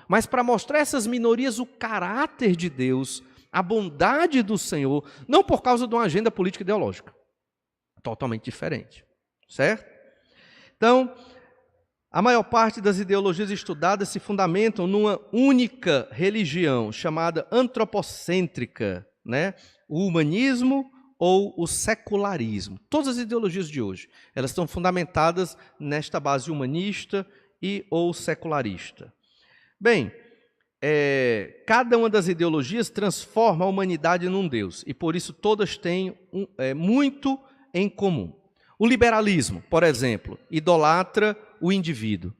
Mas para mostrar essas minorias o caráter de Deus, a bondade do Senhor, não por causa de uma agenda política ideológica. Totalmente diferente, certo? Então, a maior parte das ideologias estudadas se fundamentam numa única religião, chamada antropocêntrica, né? O humanismo ou o secularismo. Todas as ideologias de hoje, elas estão fundamentadas nesta base humanista e ou secularista. Bem, cada uma das ideologias transforma a humanidade num Deus, e por isso todas têm muito em comum. O liberalismo, por exemplo, idolatra o indivíduo.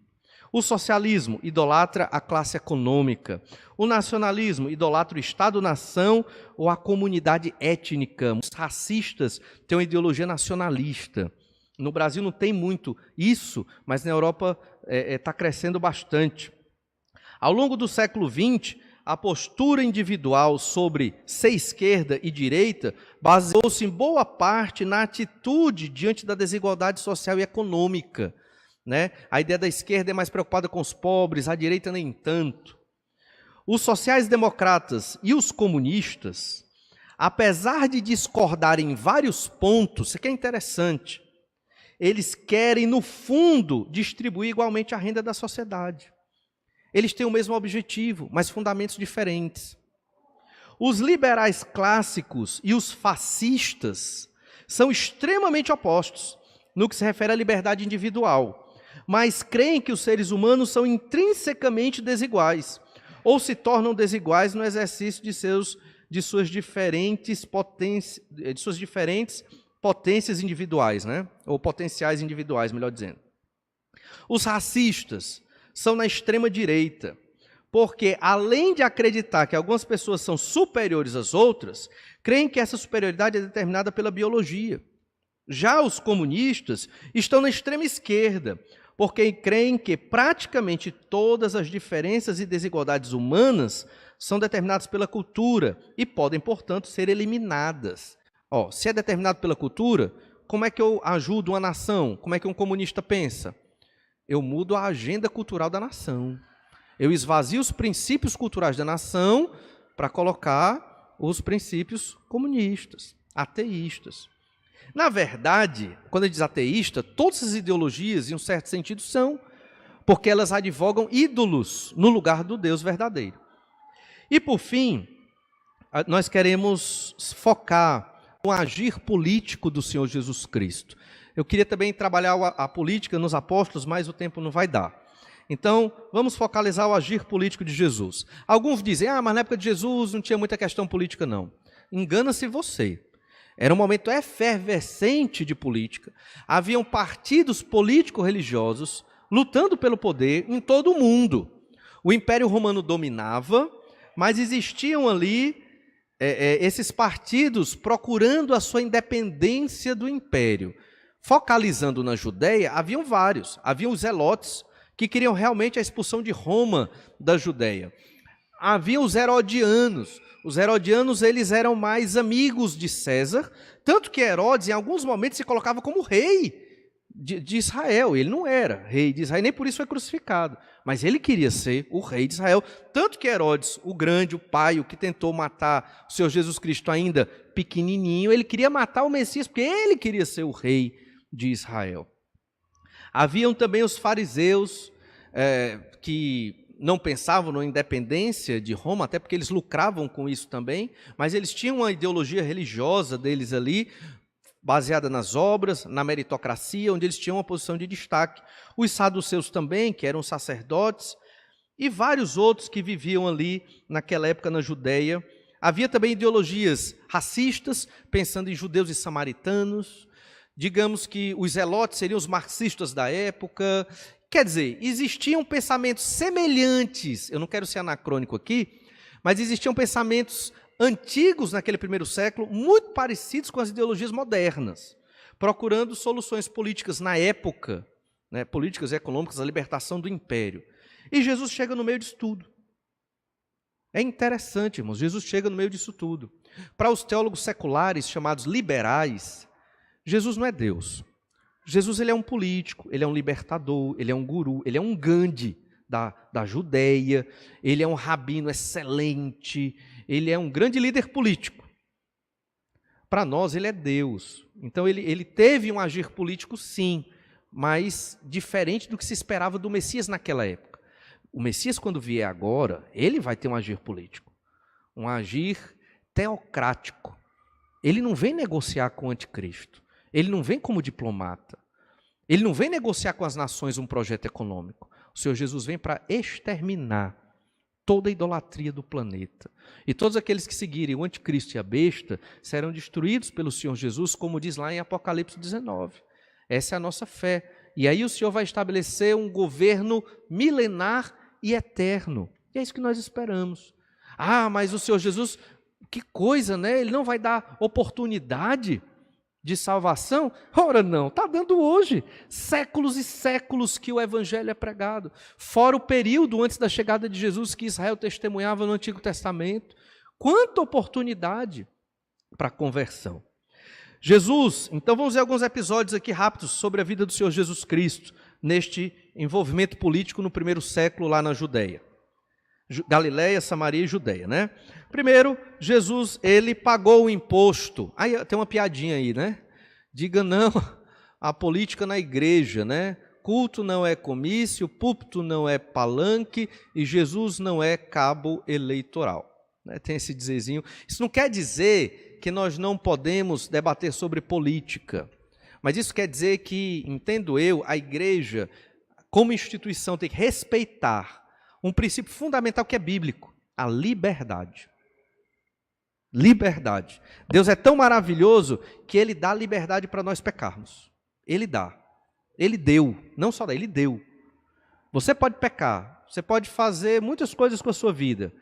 O socialismo idolatra a classe econômica. O nacionalismo idolatra o Estado-nação ou a comunidade étnica. Os racistas têm uma ideologia nacionalista. No Brasil não tem muito isso, mas na Europa está crescendo bastante. Ao longo do século XX, a postura individual sobre ser esquerda e direita baseou-se em boa parte na atitude diante da desigualdade social e econômica, né? A ideia da esquerda é mais preocupada com os pobres, a direita nem tanto. Os sociais-democratas e os comunistas, apesar de discordarem em vários pontos, isso aqui é interessante, eles querem, no fundo, distribuir igualmente a renda da sociedade. Eles têm o mesmo objetivo, mas fundamentos diferentes. Os liberais clássicos e os fascistas são extremamente opostos no que se refere à liberdade individual, mas creem que os seres humanos são intrinsecamente desiguais, ou se tornam desiguais no exercício de suas diferentes potências individuais, né? Ou potenciais individuais, melhor dizendo. Os racistas são na extrema-direita, porque, além de acreditar que algumas pessoas são superiores às outras, creem que essa superioridade é determinada pela biologia. Já os comunistas estão na extrema-esquerda, porque creem que praticamente todas as diferenças e desigualdades humanas são determinadas pela cultura e podem, portanto, ser eliminadas. Se é determinado pela cultura, como é que eu ajudo uma nação? Como é que um comunista pensa? Eu mudo a agenda cultural da nação. Eu esvazio os princípios culturais da nação para colocar os princípios comunistas, ateístas. Na verdade, quando ele diz ateísta, todas as ideologias, em um certo sentido, são, porque elas advogam ídolos no lugar do Deus verdadeiro. E, por fim, nós queremos focar no agir político do Senhor Jesus Cristo. Eu queria também trabalhar a política nos apóstolos, mas o tempo não vai dar. Então, vamos focalizar o agir político de Jesus. Alguns dizem, mas na época de Jesus não tinha muita questão política, não. engana-se você. Era um momento efervescente de política. Haviam partidos político-religiosos lutando pelo poder em todo o mundo. O Império Romano dominava, mas existiam ali esses partidos procurando a sua independência do Império. Focalizando na Judéia, haviam vários. Haviam os zelotes, que queriam realmente a expulsão de Roma da Judéia. Havia os herodianos. Os herodianos, eles eram mais amigos de César, tanto que Herodes, em alguns momentos, se colocava como rei de Israel. Ele não era rei de Israel, nem por isso foi crucificado, mas ele queria ser o rei de Israel. Tanto que Herodes, o grande, o pai, o que tentou matar o Senhor Jesus Cristo ainda pequenininho, ele queria matar o Messias, porque ele queria ser o rei de Israel. Haviam também os fariseus, que não pensavam na independência de Roma, até porque eles lucravam com isso também, mas eles tinham uma ideologia religiosa deles ali, baseada nas obras, na meritocracia, onde eles tinham uma posição de destaque. Os saduceus também, que eram sacerdotes, e vários outros que viviam ali naquela época na Judéia. Havia também ideologias racistas, pensando em judeus e samaritanos. Digamos que os zelotes seriam os marxistas da época. Quer dizer, existiam pensamentos semelhantes, eu não quero ser anacrônico aqui, mas existiam pensamentos antigos naquele primeiro século, muito parecidos com as ideologias modernas, procurando soluções políticas na época, né, políticas e econômicas, a libertação do império. E Jesus chega no meio disso tudo. É interessante, irmãos, Jesus chega no meio disso tudo. Para os teólogos seculares, chamados liberais, Jesus não é Deus. Jesus, ele é um político, ele é um libertador, ele é um guru, ele é um Gandhi da Judéia, ele é um rabino excelente, ele é um grande líder político. Para nós, ele é Deus. Então, ele teve um agir político, sim, mas diferente do que se esperava do Messias naquela época. O Messias, quando vier agora, ele vai ter um agir político, um agir teocrático. Ele não vem negociar com o anticristo. Ele não vem como diplomata. Ele não vem negociar com as nações um projeto econômico. O Senhor Jesus vem para exterminar toda a idolatria do planeta. E todos aqueles que seguirem o anticristo e a besta serão destruídos pelo Senhor Jesus, como diz lá em Apocalipse 19. Essa é a nossa fé. E aí o Senhor vai estabelecer um governo milenar e eterno. E é isso que nós esperamos. Ah, mas o Senhor Jesus, que coisa, né? Ele não vai dar oportunidade de salvação? Ora não, está dando hoje. Séculos e séculos que o evangelho é pregado. Fora o período antes da chegada de Jesus que Israel testemunhava no Antigo Testamento. Quanta oportunidade para conversão. Jesus, então vamos ver alguns episódios aqui rápidos sobre a vida do Senhor Jesus Cristo, neste envolvimento político no primeiro século lá na Judéia. Galileia, Samaria e Judéia, né? Primeiro, Jesus, ele pagou o imposto. Aí tem uma piadinha aí, né? Diga não à política na igreja, né? Culto não é comício, púlpito não é palanque e Jesus não é cabo eleitoral. Né? Tem esse dizerzinho. Isso não quer dizer que nós não podemos debater sobre política, mas isso quer dizer que, entendo eu, a igreja, como instituição, tem que respeitar um princípio fundamental que é bíblico, a liberdade. Liberdade. Deus é tão maravilhoso que Ele dá liberdade para nós pecarmos. Ele dá. Ele deu. Não só dá, Ele deu. Você pode pecar, você pode fazer muitas coisas com a sua vida,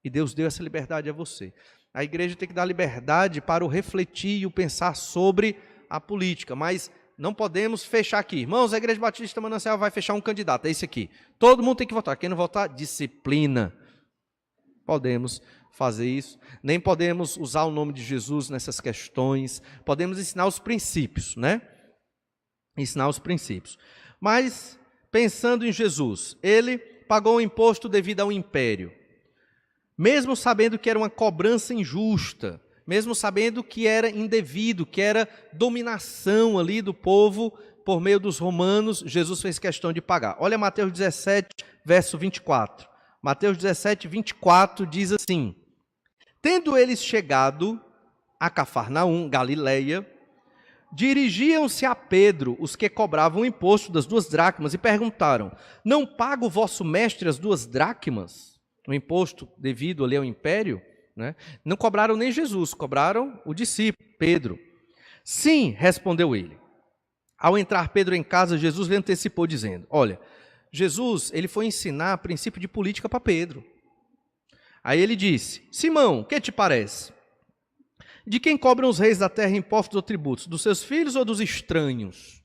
e Deus deu essa liberdade a você. A igreja tem que dar liberdade para o refletir e o pensar sobre a política, mas não podemos fechar aqui. Irmãos, a Igreja Batista Manancial vai fechar um candidato, é esse aqui. Todo mundo tem que votar. Quem não votar, disciplina. Podemos fazer isso. Nem podemos usar o nome de Jesus nessas questões. Podemos ensinar os princípios, né? Ensinar os princípios. Mas, pensando em Jesus, ele pagou o imposto devido ao império. Mesmo sabendo que era uma cobrança injusta, mesmo sabendo que era indevido, que era dominação ali do povo por meio dos romanos, Jesus fez questão de pagar. Olha Mateus 17, verso 24. Mateus 17, 24 diz assim: tendo eles chegado a Cafarnaum, Galileia, dirigiam-se a Pedro os que cobravam o imposto das 2 dracmas e perguntaram: não paga o vosso mestre as 2 dracmas? O imposto devido ali ao império né? Não cobraram nem Jesus, cobraram o discípulo, Pedro. Sim, respondeu ele. Ao entrar Pedro em casa, Jesus lhe antecipou dizendo, olha, Jesus ele foi ensinar princípio de política para Pedro. Aí ele disse, Simão, o que te parece? De quem cobram os reis da terra impostos ou tributos? Dos seus filhos ou dos estranhos?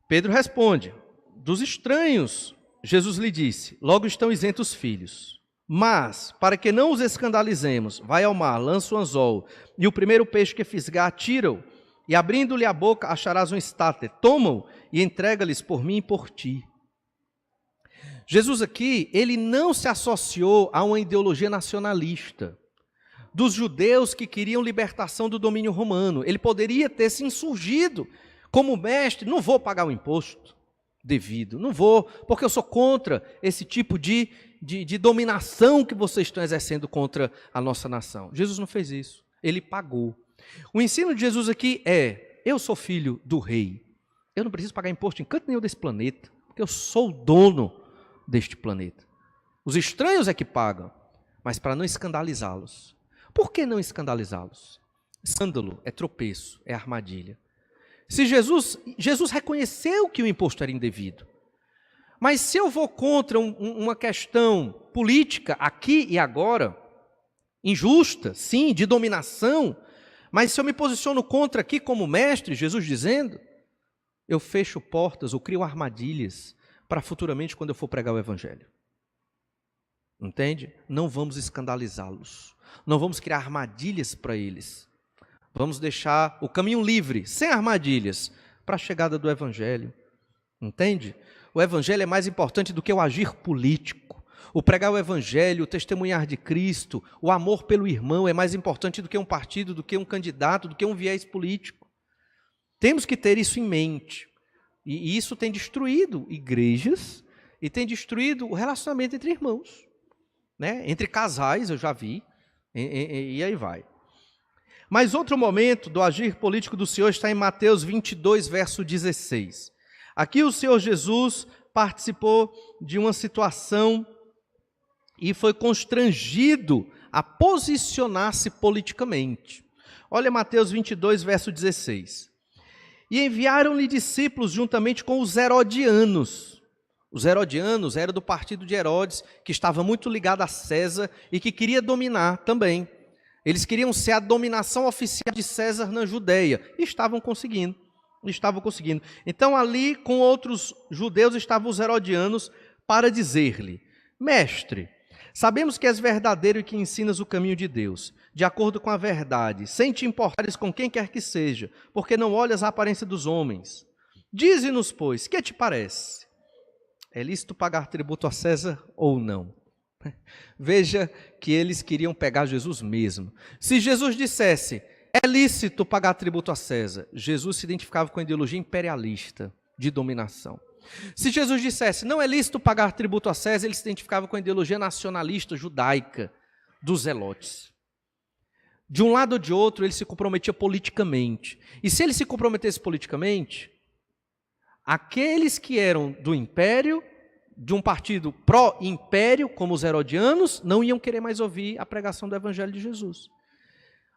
Pedro responde, dos estranhos. Jesus lhe disse, logo estão isentos os filhos. Mas, para que não os escandalizemos, vai ao mar, lança o anzol, e o primeiro peixe que fisgar, tira-o, e abrindo-lhe a boca, acharás um estáter. Toma-o e entrega-lhes por mim e por ti. Jesus aqui, ele não se associou a uma ideologia nacionalista dos judeus que queriam libertação do domínio romano. Ele poderia ter se insurgido como mestre, não vou pagar o imposto devido, não vou, porque eu sou contra esse tipo de dominação que vocês estão exercendo contra a nossa nação. Jesus não fez isso, ele pagou. O ensino de Jesus aqui é, eu sou filho do rei, eu não preciso pagar imposto em canto nenhum desse planeta, porque eu sou o dono deste planeta. Os estranhos é que pagam, mas para não escandalizá-los. Por que não escandalizá-los? Escândalo é tropeço, é armadilha. Se Jesus reconheceu que o imposto era indevido, mas se eu vou contra uma questão política aqui e agora, injusta, sim, de dominação, mas se eu me posiciono contra aqui como mestre, Jesus dizendo, eu fecho portas ou crio armadilhas para futuramente quando eu for pregar o evangelho. Entende? Não vamos escandalizá-los. Não vamos criar armadilhas para eles. Vamos deixar o caminho livre, sem armadilhas, para a chegada do evangelho. Entende? O evangelho é mais importante do que o agir político. O pregar o evangelho, o testemunhar de Cristo, o amor pelo irmão é mais importante do que um partido, do que um candidato, do que um viés político. Temos que ter isso em mente. E isso tem destruído igrejas e tem destruído o relacionamento entre irmãos, né? Entre casais, eu já vi, e aí vai. Mas outro momento do agir político do Senhor está em Mateus 22, verso 16. Aqui o Senhor Jesus participou de uma situação e foi constrangido a posicionar-se politicamente. Olha Mateus 22, verso 16. E enviaram-lhe discípulos juntamente com os herodianos. Os herodianos eram do partido de Herodes, que estava muito ligado a César e que queria dominar também. Eles queriam ser a dominação oficial de César na Judeia. E estavam conseguindo. Então ali com outros judeus estavam os herodianos para dizer-lhe, mestre, sabemos que és verdadeiro e que ensinas o caminho de Deus, de acordo com a verdade, sem te importares com quem quer que seja, porque não olhas a aparência dos homens. Dize-nos, pois, que te parece? É lícito pagar tributo a César ou não? Veja que eles queriam pegar Jesus mesmo. Se Jesus dissesse, é lícito pagar tributo a César, Jesus se identificava com a ideologia imperialista de dominação. Se Jesus dissesse, não é lícito pagar tributo a César, ele se identificava com a ideologia nacionalista judaica dos zelotes. De um lado ou de outro, ele se comprometia politicamente. E se ele se comprometesse politicamente, aqueles que eram do império, de um partido pró-império, como os herodianos, não iam querer mais ouvir a pregação do evangelho de Jesus.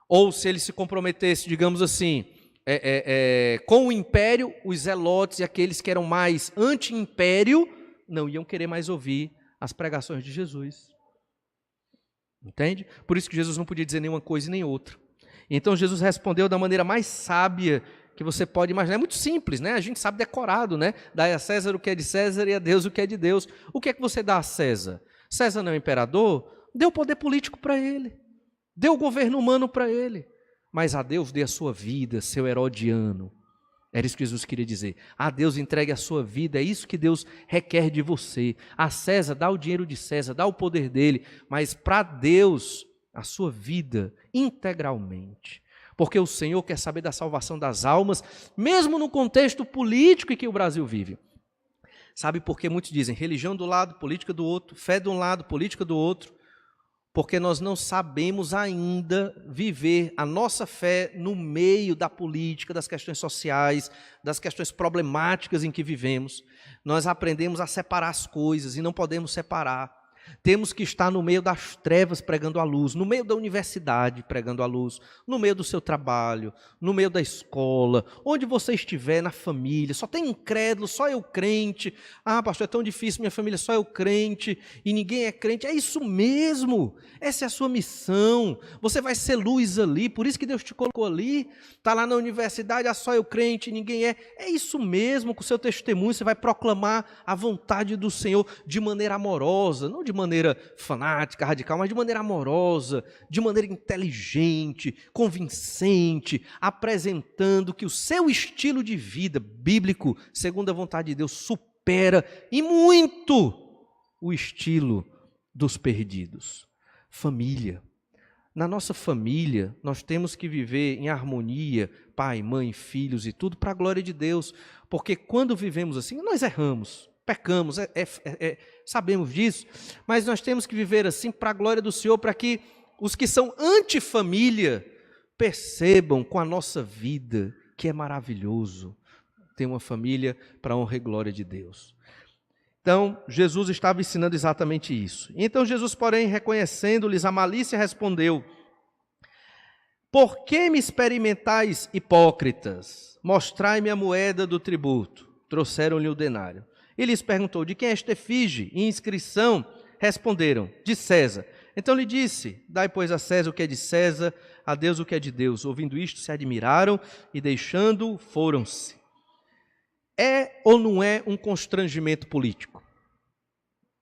Ou se ele se comprometesse, digamos assim, com o império, os zelotes e aqueles que eram mais anti-império, não iam querer mais ouvir as pregações de Jesus. Entende? Por isso que Jesus não podia dizer nenhuma coisa e nem outra. Então Jesus respondeu da maneira mais sábia que você pode imaginar. É muito simples, né? A gente sabe decorado, né? Dai a César o que é de César e a Deus o que é de Deus. O que é que você dá a César? César não é o imperador? Dê o poder político para ele. Dê o governo humano para ele. Mas a Deus dê a sua vida, seu herodiano. Era isso que Jesus queria dizer. A Deus entregue a sua vida, é isso que Deus requer de você. A César, dá o dinheiro de César, dá o poder dele, mas para Deus, a sua vida integralmente. Porque o Senhor quer saber da salvação das almas, mesmo no contexto político em que o Brasil vive. Sabe por que muitos dizem religião do lado, política do outro, fé de um lado, política do outro? Porque nós não sabemos ainda viver a nossa fé no meio da política, das questões sociais, das questões problemáticas em que vivemos. Nós aprendemos a separar as coisas e não podemos separar. Temos que estar no meio das trevas pregando a luz, no meio da universidade pregando a luz, no meio do seu trabalho, no meio da escola, onde você estiver, na família. Só tem incrédulo, só eu crente. Ah, pastor, é tão difícil, minha família, só eu crente e ninguém é crente. É isso mesmo, essa é a sua missão. Você vai ser luz ali, por isso que Deus te colocou ali. Está lá na universidade, ah, só eu crente e ninguém é. É isso mesmo, com o seu testemunho você vai proclamar a vontade do Senhor de maneira amorosa, não de maneira fanática, radical, mas de maneira amorosa, de maneira inteligente, convincente, apresentando que o seu estilo de vida bíblico, segundo a vontade de Deus, supera e muito o estilo dos perdidos. Família. Na nossa família, nós temos que viver em harmonia, pai, mãe, filhos e tudo, para a glória de Deus, porque quando vivemos assim, nós erramos, pecamos, sabemos disso, mas nós temos que viver assim para a glória do Senhor, para que os que são antifamília percebam com a nossa vida que é maravilhoso ter uma família para a honra e glória de Deus. Então, Jesus estava ensinando exatamente isso. Então Jesus, porém, reconhecendo-lhes a malícia, respondeu: por que me experimentais, hipócritas? Mostrai-me a moeda do tributo. Trouxeram-lhe o denário. E lhes perguntou: de quem é esta efígie e inscrição? Responderam: de César. Então lhe disse: dai, pois, a César o que é de César, a Deus o que é de Deus. Ouvindo isto, se admiraram e, deixando-o, foram-se. É ou não é um constrangimento político?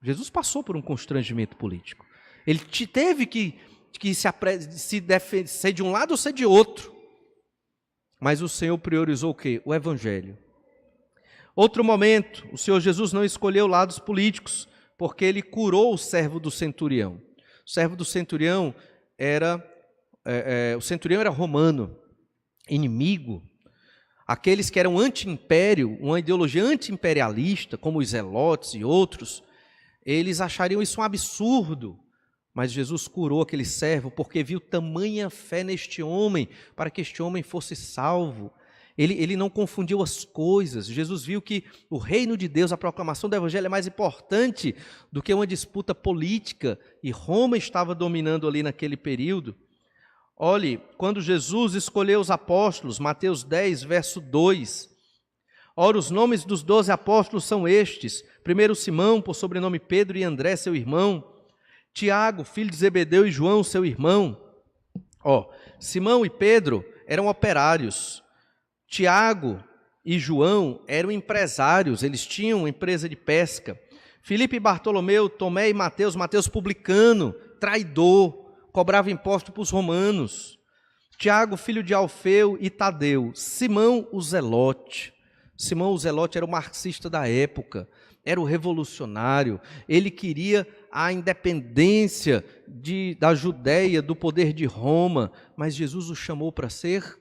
Jesus passou por um constrangimento político. Ele teve que se defender, ser de um lado ou ser de outro. Mas o Senhor priorizou o quê? O Evangelho. Outro momento, o Senhor Jesus não escolheu lados políticos, porque Ele curou o servo do centurião. O servo do centurião era romano, inimigo. Aqueles que eram anti-império, uma ideologia anti-imperialista, como os zelotes e outros, eles achariam isso um absurdo. Mas Jesus curou aquele servo porque viu tamanha fé neste homem, para que este homem fosse salvo. Ele não confundiu as coisas. Jesus viu que o reino de Deus, a proclamação do Evangelho é mais importante do que uma disputa política, e Roma estava dominando ali naquele período. Olhe, quando Jesus escolheu os apóstolos, Mateus 10, verso 2, ora, os nomes dos 12 apóstolos são estes: primeiro Simão, por sobrenome Pedro, e André, seu irmão, Tiago, filho de Zebedeu, e João, seu irmão. Simão e Pedro eram operários, Tiago e João eram empresários, eles tinham uma empresa de pesca. Filipe e Bartolomeu, Tomé e Mateus, Mateus publicano, traidor, cobrava imposto para os romanos. Tiago, filho de Alfeu, e Tadeu. Simão o Zelote. Simão o Zelote era o marxista da época, era o revolucionário. Ele queria a independência da Judéia, do poder de Roma, mas Jesus o chamou para ser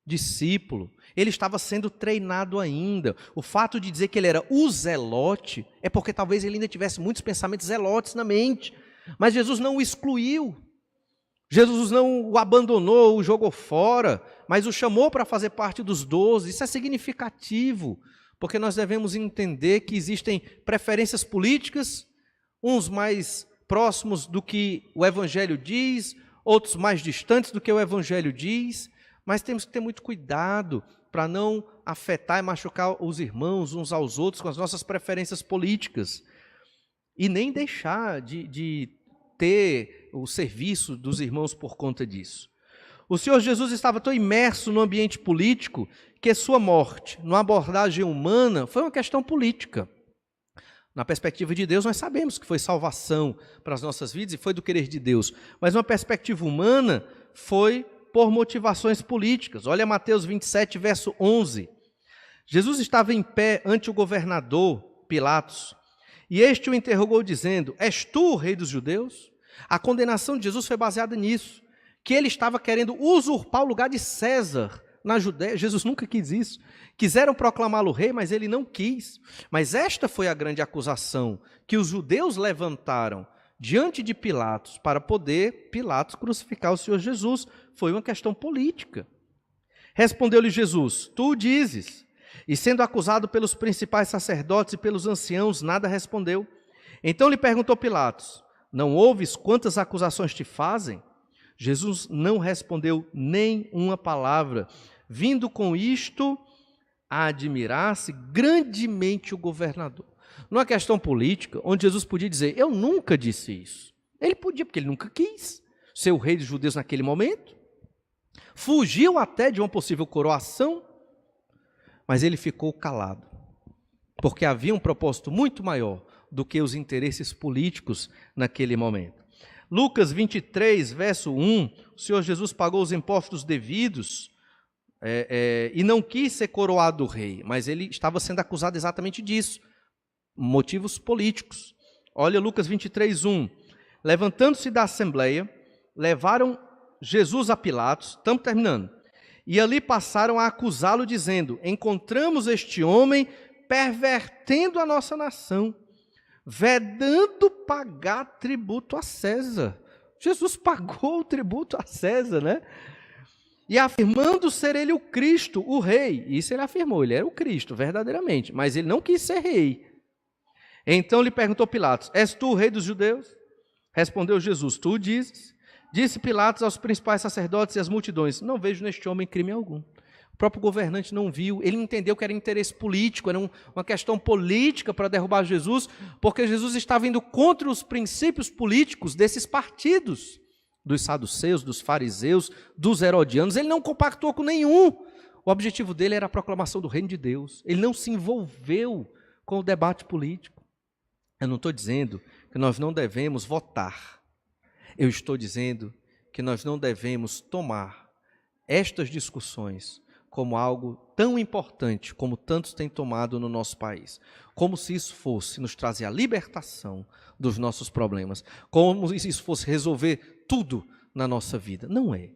discípulo. Ele estava sendo treinado ainda. O fato de dizer que ele era o Zelote é porque talvez ele ainda tivesse muitos pensamentos zelotes na mente, mas Jesus não o excluiu. Jesus não o abandonou, o jogou fora, mas o chamou para fazer parte dos 12. Isso é significativo, porque nós devemos entender que existem preferências políticas, uns mais próximos do que o Evangelho diz, outros mais distantes do que o Evangelho diz, mas temos que ter muito cuidado para não afetar e machucar os irmãos uns aos outros com as nossas preferências políticas, e nem deixar de ter o serviço dos irmãos por conta disso. O Senhor Jesus estava tão imerso no ambiente político que sua morte, numa abordagem humana, foi uma questão política. Na perspectiva de Deus, nós sabemos que foi salvação para as nossas vidas e foi do querer de Deus, mas numa perspectiva humana, foi por motivações políticas. Olha Mateus 27, verso 11. Jesus estava em pé ante o governador Pilatos, e este o interrogou dizendo: és tu o rei dos judeus? A condenação de Jesus foi baseada nisso, que ele estava querendo usurpar o lugar de César na Judéia. Jesus nunca quis isso. Quiseram proclamá-lo rei, mas ele não quis. Mas esta foi a grande acusação que os judeus levantaram diante de Pilatos, para poder Pilatos crucificar o Senhor Jesus. Foi uma questão política. Respondeu-lhe Jesus: tu o dizes. E sendo acusado pelos principais sacerdotes e pelos anciãos, nada respondeu. Então lhe perguntou Pilatos: não ouves quantas acusações te fazem? Jesus não respondeu nem uma palavra, vindo com isto a admirar-se grandemente o governador. Numa questão política, onde Jesus podia dizer: eu nunca disse isso. Ele podia, porque ele nunca quis ser o rei dos judeus naquele momento. Fugiu até de uma possível coroação, mas ele ficou calado, porque havia um propósito muito maior do que os interesses políticos naquele momento. Lucas 23, verso 1, o Senhor Jesus pagou os impostos devidos e não quis ser coroado rei, mas ele estava sendo acusado exatamente disso, motivos políticos. Olha Lucas 23, 1. Levantando-se da assembleia, levaram Jesus a Pilatos, estamos terminando, e ali passaram a acusá-lo, dizendo: encontramos este homem pervertendo a nossa nação, vedando pagar tributo a César. Jesus pagou o tributo a César, né? E afirmando ser ele o Cristo, o rei. Isso ele afirmou, ele era o Cristo, verdadeiramente, mas ele não quis ser rei. Então lhe perguntou Pilatos: és tu o rei dos judeus? Respondeu Jesus: tu dizes. Disse Pilatos aos principais sacerdotes e às multidões: não vejo neste homem crime algum. O próprio governante não viu, ele entendeu que era interesse político, era uma questão política para derrubar Jesus, porque Jesus estava indo contra os princípios políticos desses partidos, dos saduceus, dos fariseus, dos herodianos. Ele não compactou com nenhum. O objetivo dele era a proclamação do reino de Deus. Ele não se envolveu com o debate político. Eu não estou dizendo que nós não devemos votar. Eu estou dizendo que nós não devemos tomar estas discussões como algo tão importante como tantos têm tomado no nosso país. Como se isso fosse nos trazer a libertação dos nossos problemas. Como se isso fosse resolver tudo na nossa vida. Não é.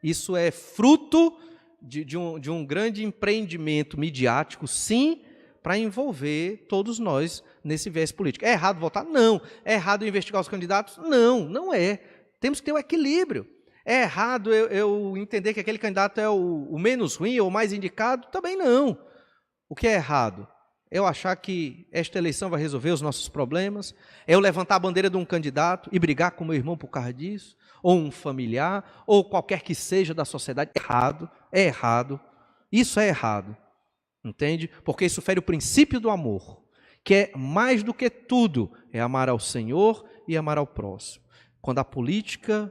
Isso é fruto de um grande empreendimento midiático, sim, para envolver todos nós nesse viés político. É errado votar? Não. É errado investigar os candidatos? Não, não é. Temos que ter um equilíbrio. É errado eu entender que aquele candidato é o menos ruim ou o mais indicado? Também não. O que é errado? Eu achar que esta eleição vai resolver os nossos problemas? É eu levantar a bandeira de um candidato e brigar com meu irmão por causa disso? Ou um familiar? Ou qualquer que seja da sociedade? Errado. É errado. Isso é errado. Entende? Porque isso fere o princípio do amor, que é mais do que tudo, é amar ao Senhor e amar ao próximo. Quando a política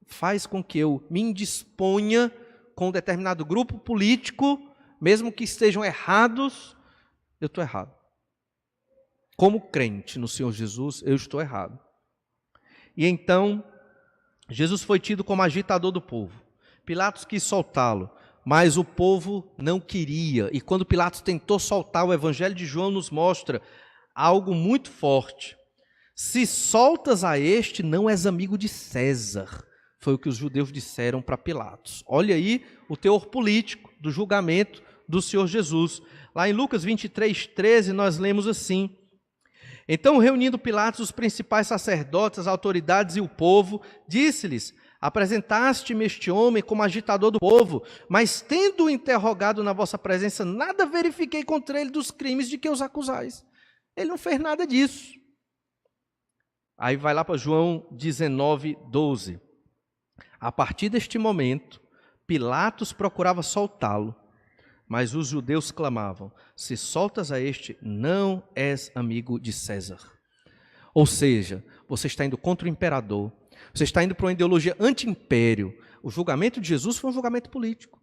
faz com que eu me indisponha com um determinado grupo político, mesmo que estejam errados, eu estou errado. Como crente no Senhor Jesus, eu estou errado. E então, Jesus foi tido como agitador do povo. Pilatos quis soltá-lo, mas o povo não queria. E quando Pilatos tentou soltar, o Evangelho de João nos mostra algo muito forte. Se soltas a este, não és amigo de César. Foi o que os judeus disseram para Pilatos. Olha aí o teor político do julgamento do Senhor Jesus. Lá em Lucas 23, 13, nós lemos assim: então, reunindo Pilatos os principais sacerdotes, as autoridades e o povo, disse-lhes: apresentaste-me este homem como agitador do povo, mas tendo-o interrogado na vossa presença, nada verifiquei contra ele dos crimes de que os acusais. Ele não fez nada disso. Aí vai lá para João 19, 12. A partir deste momento, Pilatos procurava soltá-lo, mas os judeus clamavam: se soltas a este, não és amigo de César. Ou seja, você está indo contra o imperador, você está indo para uma ideologia anti-império. O julgamento de Jesus foi um julgamento político.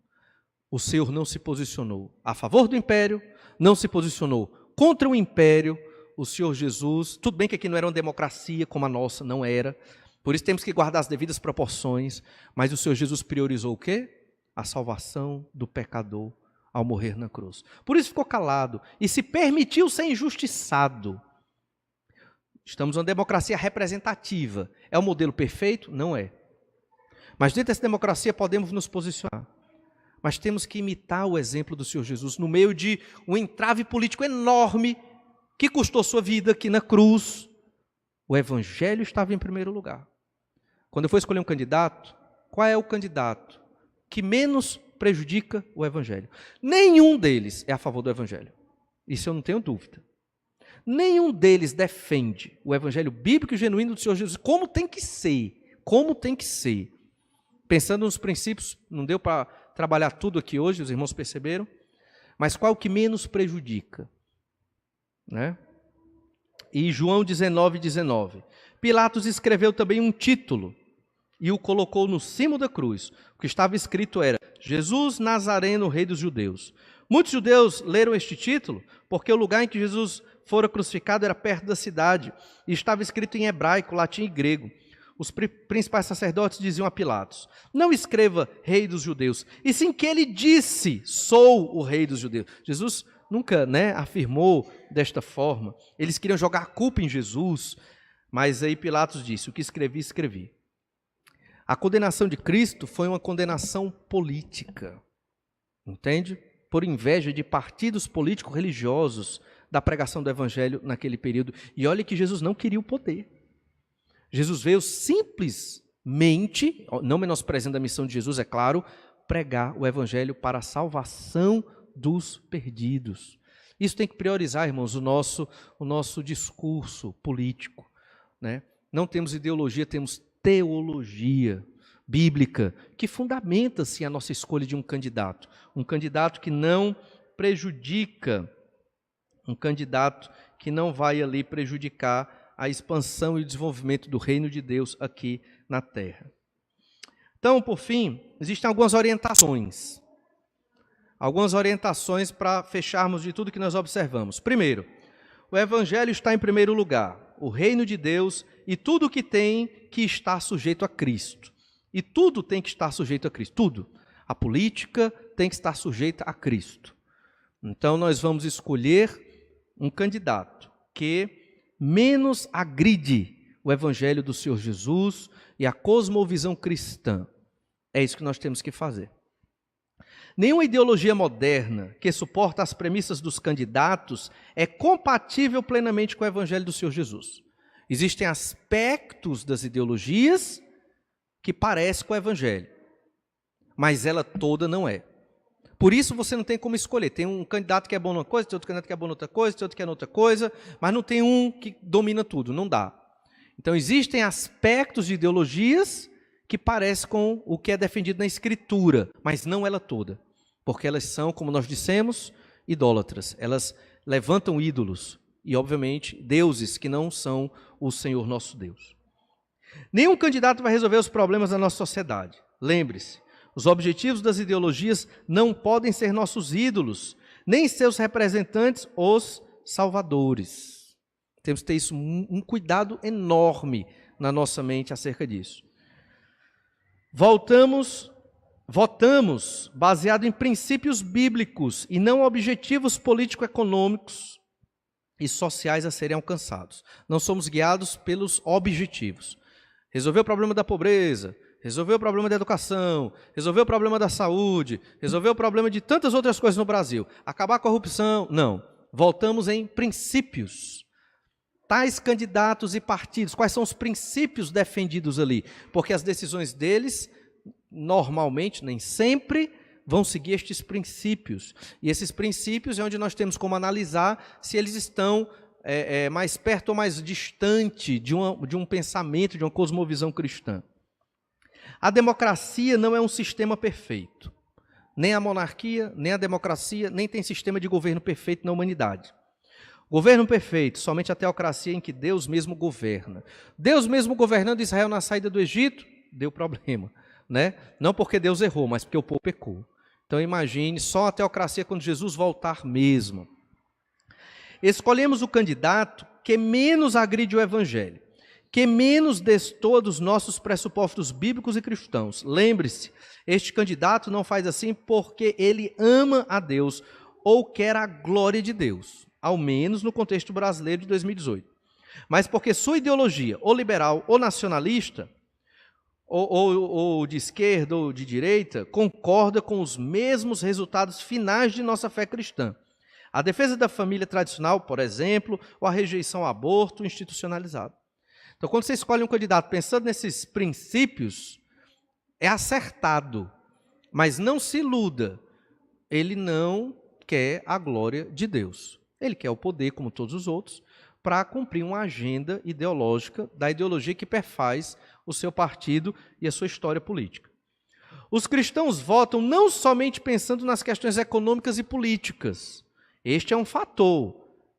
O Senhor não se posicionou a favor do império, não se posicionou contra o império. O Senhor Jesus, tudo bem que aqui não era uma democracia como a nossa, não era. Por isso temos que guardar as devidas proporções. Mas o Senhor Jesus priorizou o quê? A salvação do pecador ao morrer na cruz. Por isso ficou calado e se permitiu ser injustiçado. Estamos numa democracia representativa. É o modelo perfeito? Não é. Mas dentro dessa democracia podemos nos posicionar. Mas temos que imitar o exemplo do Senhor Jesus no meio de um entrave político enorme que custou sua vida aqui na cruz. O Evangelho estava em primeiro lugar. Quando eu for escolher um candidato, qual é o candidato que menos prejudica o Evangelho? Nenhum deles é a favor do Evangelho. Isso eu não tenho dúvida.
nenhum deles defende o evangelho bíblico e genuíno do Senhor Jesus como tem que ser. Pensando nos princípios, não deu para trabalhar tudo aqui hoje, os irmãos perceberam, mas qual que menos prejudica? Né? E João 19:19. Pilatos escreveu também um título e o colocou no cimo da cruz. O que estava escrito era: Jesus Nazareno, Rei dos Judeus. Muitos judeus leram este título porque o lugar em que Jesus fora crucificado era perto da cidade e estava escrito em hebraico, latim e grego. Os principais sacerdotes diziam a Pilatos: não escreva Rei dos Judeus, e sim que ele disse: sou o Rei dos Judeus. Jesus nunca, afirmou desta forma. Eles queriam jogar a culpa em Jesus, mas aí Pilatos disse: o que escrevi, escrevi. A condenação de Cristo foi uma condenação política, entende? Por inveja de partidos políticos religiosos da pregação do evangelho naquele período. E olha que Jesus não queria o poder. Jesus veio simplesmente, não menosprezando a missão de Jesus, é claro, pregar o evangelho para a salvação dos perdidos. Isso tem que priorizar, irmãos, o nosso discurso político, né? Não temos ideologia, temos teologia bíblica, que fundamenta-se a nossa escolha de um candidato que não prejudica, um candidato que não vai ali prejudicar a expansão e o desenvolvimento do reino de Deus aqui na terra. Então, por fim, existem algumas orientações para fecharmos de tudo que nós observamos. Primeiro, o evangelho está em primeiro lugar, o reino de Deus e tudo que tem que estar sujeito a Cristo. E tudo tem que estar sujeito a Cristo, tudo. A política tem que estar sujeita a Cristo. Então, nós vamos escolher um candidato que menos agride o evangelho do Senhor Jesus e a cosmovisão cristã. É isso que nós temos que fazer. Nenhuma ideologia moderna que suporta as premissas dos candidatos é compatível plenamente com o evangelho do Senhor Jesus. Existem aspectos das ideologias que parecem com o evangelho, mas ela toda não é. Por isso você não tem como escolher. Tem um candidato que é bom numa coisa, tem outro candidato que é bom noutra coisa, tem outro que é noutra coisa, mas não tem um que domina tudo, não dá. Então existem aspectos de ideologias que parecem com o que é defendido na Escritura, mas não ela toda. Porque elas são, como nós dissemos, idólatras. Elas levantam ídolos e, obviamente, deuses que não são o Senhor nosso Deus. Nenhum candidato vai resolver os problemas da nossa sociedade. Lembre-se, os objetivos das ideologias não podem ser nossos ídolos, nem seus representantes, os salvadores. Temos que ter isso, um cuidado enorme na nossa mente acerca disso. Votamos baseado em princípios bíblicos e não objetivos político-econômicos e sociais a serem alcançados. Não somos guiados pelos objetivos. Resolver o problema da pobreza, resolver o problema da educação, resolver o problema da saúde, resolver o problema de tantas outras coisas no Brasil, acabar a corrupção, não. Voltamos em princípios. Tais candidatos e partidos, quais são os princípios defendidos ali? Porque as decisões deles, normalmente, nem sempre, vão seguir estes princípios. E esses princípios é onde nós temos como analisar se eles estão mais perto ou mais distante de um pensamento, de uma cosmovisão cristã. A democracia não é um sistema perfeito. Nem a monarquia, nem a democracia, nem tem sistema de governo perfeito na humanidade. Governo perfeito, somente a teocracia em que Deus mesmo governa. Deus mesmo governando Israel na saída do Egito, deu problema, né? Não porque Deus errou, mas porque o povo pecou. Então imagine só a teocracia quando Jesus voltar mesmo. Escolhemos o candidato que menos agride o evangelho, que menos destoa dos nossos pressupostos bíblicos e cristãos. Lembre-se, este candidato não faz assim porque ele ama a Deus ou quer a glória de Deus, ao menos no contexto brasileiro de 2018. Mas porque sua ideologia, ou liberal, ou nacionalista, ou de esquerda, ou de direita, concorda com os mesmos resultados finais de nossa fé cristã. A defesa da família tradicional, por exemplo, ou a rejeição ao aborto institucionalizado. Então, quando você escolhe um candidato pensando nesses princípios, é acertado, mas não se iluda. Ele não quer a glória de Deus. Ele quer o poder, como todos os outros, para cumprir uma agenda ideológica da ideologia que perfaz o seu partido e a sua história política. Os cristãos votam não somente pensando nas questões econômicas e políticas. Este é um fator,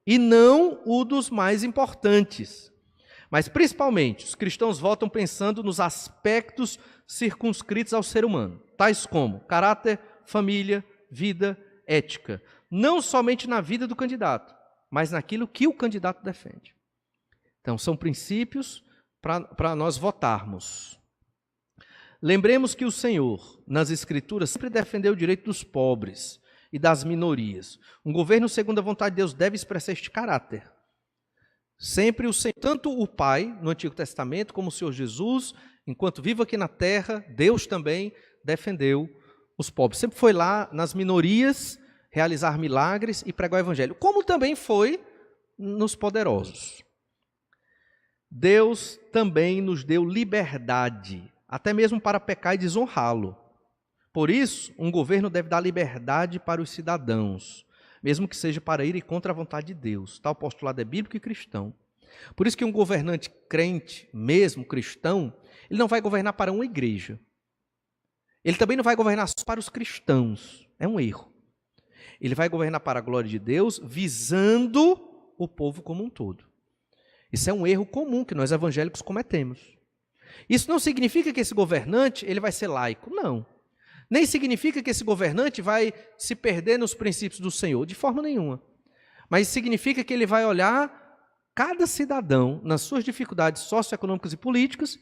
e não o dos mais importantes. Mas, principalmente, os cristãos votam pensando nos aspectos circunscritos ao ser humano, tais como caráter, família, vida, ética. Não somente na vida do candidato, mas naquilo que o candidato defende. Então, são princípios para nós votarmos. Lembremos que o Senhor, nas Escrituras, sempre defendeu o direito dos pobres e das minorias. Um governo segundo a vontade de Deus deve expressar este caráter. Sempre o Senhor, tanto o Pai, no Antigo Testamento, como o Senhor Jesus, enquanto vivo aqui na terra, Deus também defendeu os pobres. Sempre foi lá nas minorias realizar milagres e pregar o Evangelho, como também foi nos poderosos. Deus também nos deu liberdade, até mesmo para pecar e desonrá-lo. Por isso, um governo deve dar liberdade para os cidadãos, mesmo que seja para ir contra a vontade de Deus. Tal postulado é bíblico e cristão. Por isso que um governante crente, mesmo cristão, ele não vai governar para uma igreja. Ele também não vai governar só para os cristãos. É um erro. Ele vai governar para a glória de Deus, visando o povo como um todo. Isso é um erro comum que nós evangélicos cometemos. Isso não significa que esse governante ele vai ser laico, não. Nem significa que esse governante vai se perder nos princípios do Senhor, de forma nenhuma. Mas significa que ele vai olhar cada cidadão nas suas dificuldades socioeconômicas e políticas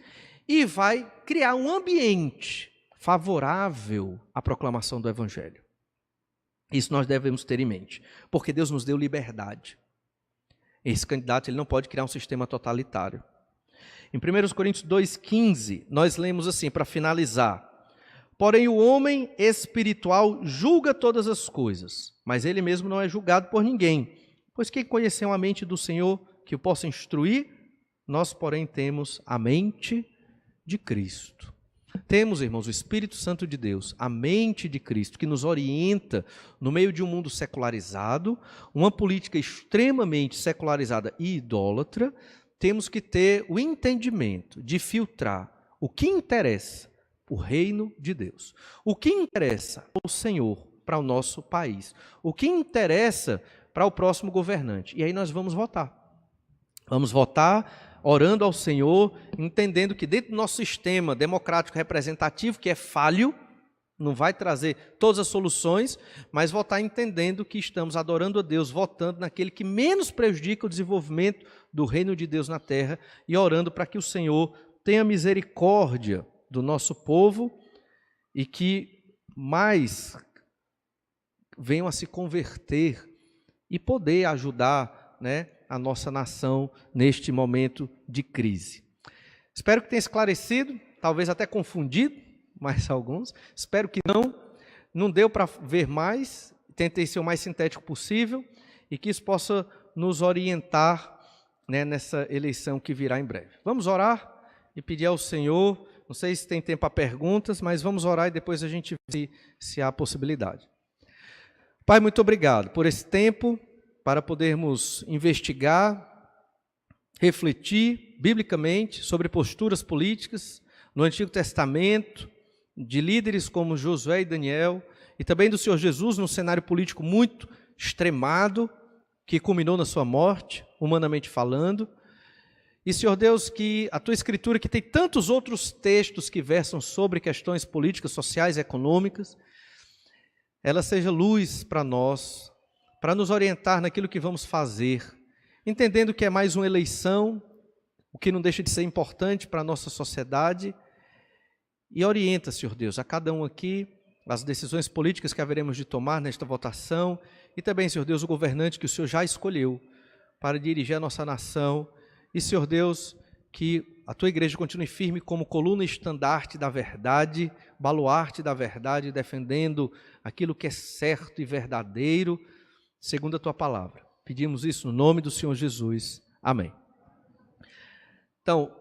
e vai criar um ambiente favorável à proclamação do Evangelho. Isso nós devemos ter em mente, porque Deus nos deu liberdade. Esse candidato ele não pode criar um sistema totalitário. Em 1 Coríntios 2,15, nós lemos assim, para finalizar: porém o homem espiritual julga todas as coisas, mas ele mesmo não é julgado por ninguém. Pois quem conheceu a mente do Senhor que o possa instruir? Nós, porém, temos a mente de Cristo. Temos, irmãos, o Espírito Santo de Deus, a mente de Cristo, que nos orienta no meio de um mundo secularizado, uma política extremamente secularizada e idólatra. Temos que ter o entendimento de filtrar o que interessa o reino de Deus, o que interessa ao Senhor para o nosso país, o que interessa para o próximo governante. E aí nós vamos votar. Vamos votar orando ao Senhor, entendendo que dentro do nosso sistema democrático representativo, que é falho, não vai trazer todas as soluções, mas votar entendendo que estamos adorando a Deus, votando naquele que menos prejudica o desenvolvimento do reino de Deus na terra e orando para que o Senhor tenha misericórdia do nosso povo e que mais venham a se converter e poder ajudar, a nossa nação neste momento de crise. Espero que tenha esclarecido, talvez até confundido, mais alguns. Espero que não deu para ver mais, tentei ser o mais sintético possível e que isso possa nos orientar, nessa eleição que virá em breve. Vamos orar e pedir ao Senhor, não sei se tem tempo para perguntas, mas vamos orar e depois a gente vê se há possibilidade. Pai, muito obrigado por esse tempo, para podermos investigar, refletir biblicamente sobre posturas políticas no Antigo Testamento, de líderes como Josué e Daniel, e também do Senhor Jesus num cenário político muito extremado, que culminou na sua morte, humanamente falando. E, Senhor Deus, que a Tua Escritura, que tem tantos outros textos que versam sobre questões políticas, sociais e econômicas, ela seja luz para nós, para nos orientar naquilo que vamos fazer, entendendo que é mais uma eleição, o que não deixa de ser importante para a nossa sociedade, e orienta, Senhor Deus, a cada um aqui, as decisões políticas que haveremos de tomar nesta votação, e também, Senhor Deus, o governante que o Senhor já escolheu para dirigir a nossa nação, e, Senhor Deus, que a Tua igreja continue firme como coluna e estandarte da verdade, baluarte da verdade, defendendo aquilo que é certo e verdadeiro, segundo a Tua palavra. Pedimos isso no nome do Senhor Jesus. Amém. Então,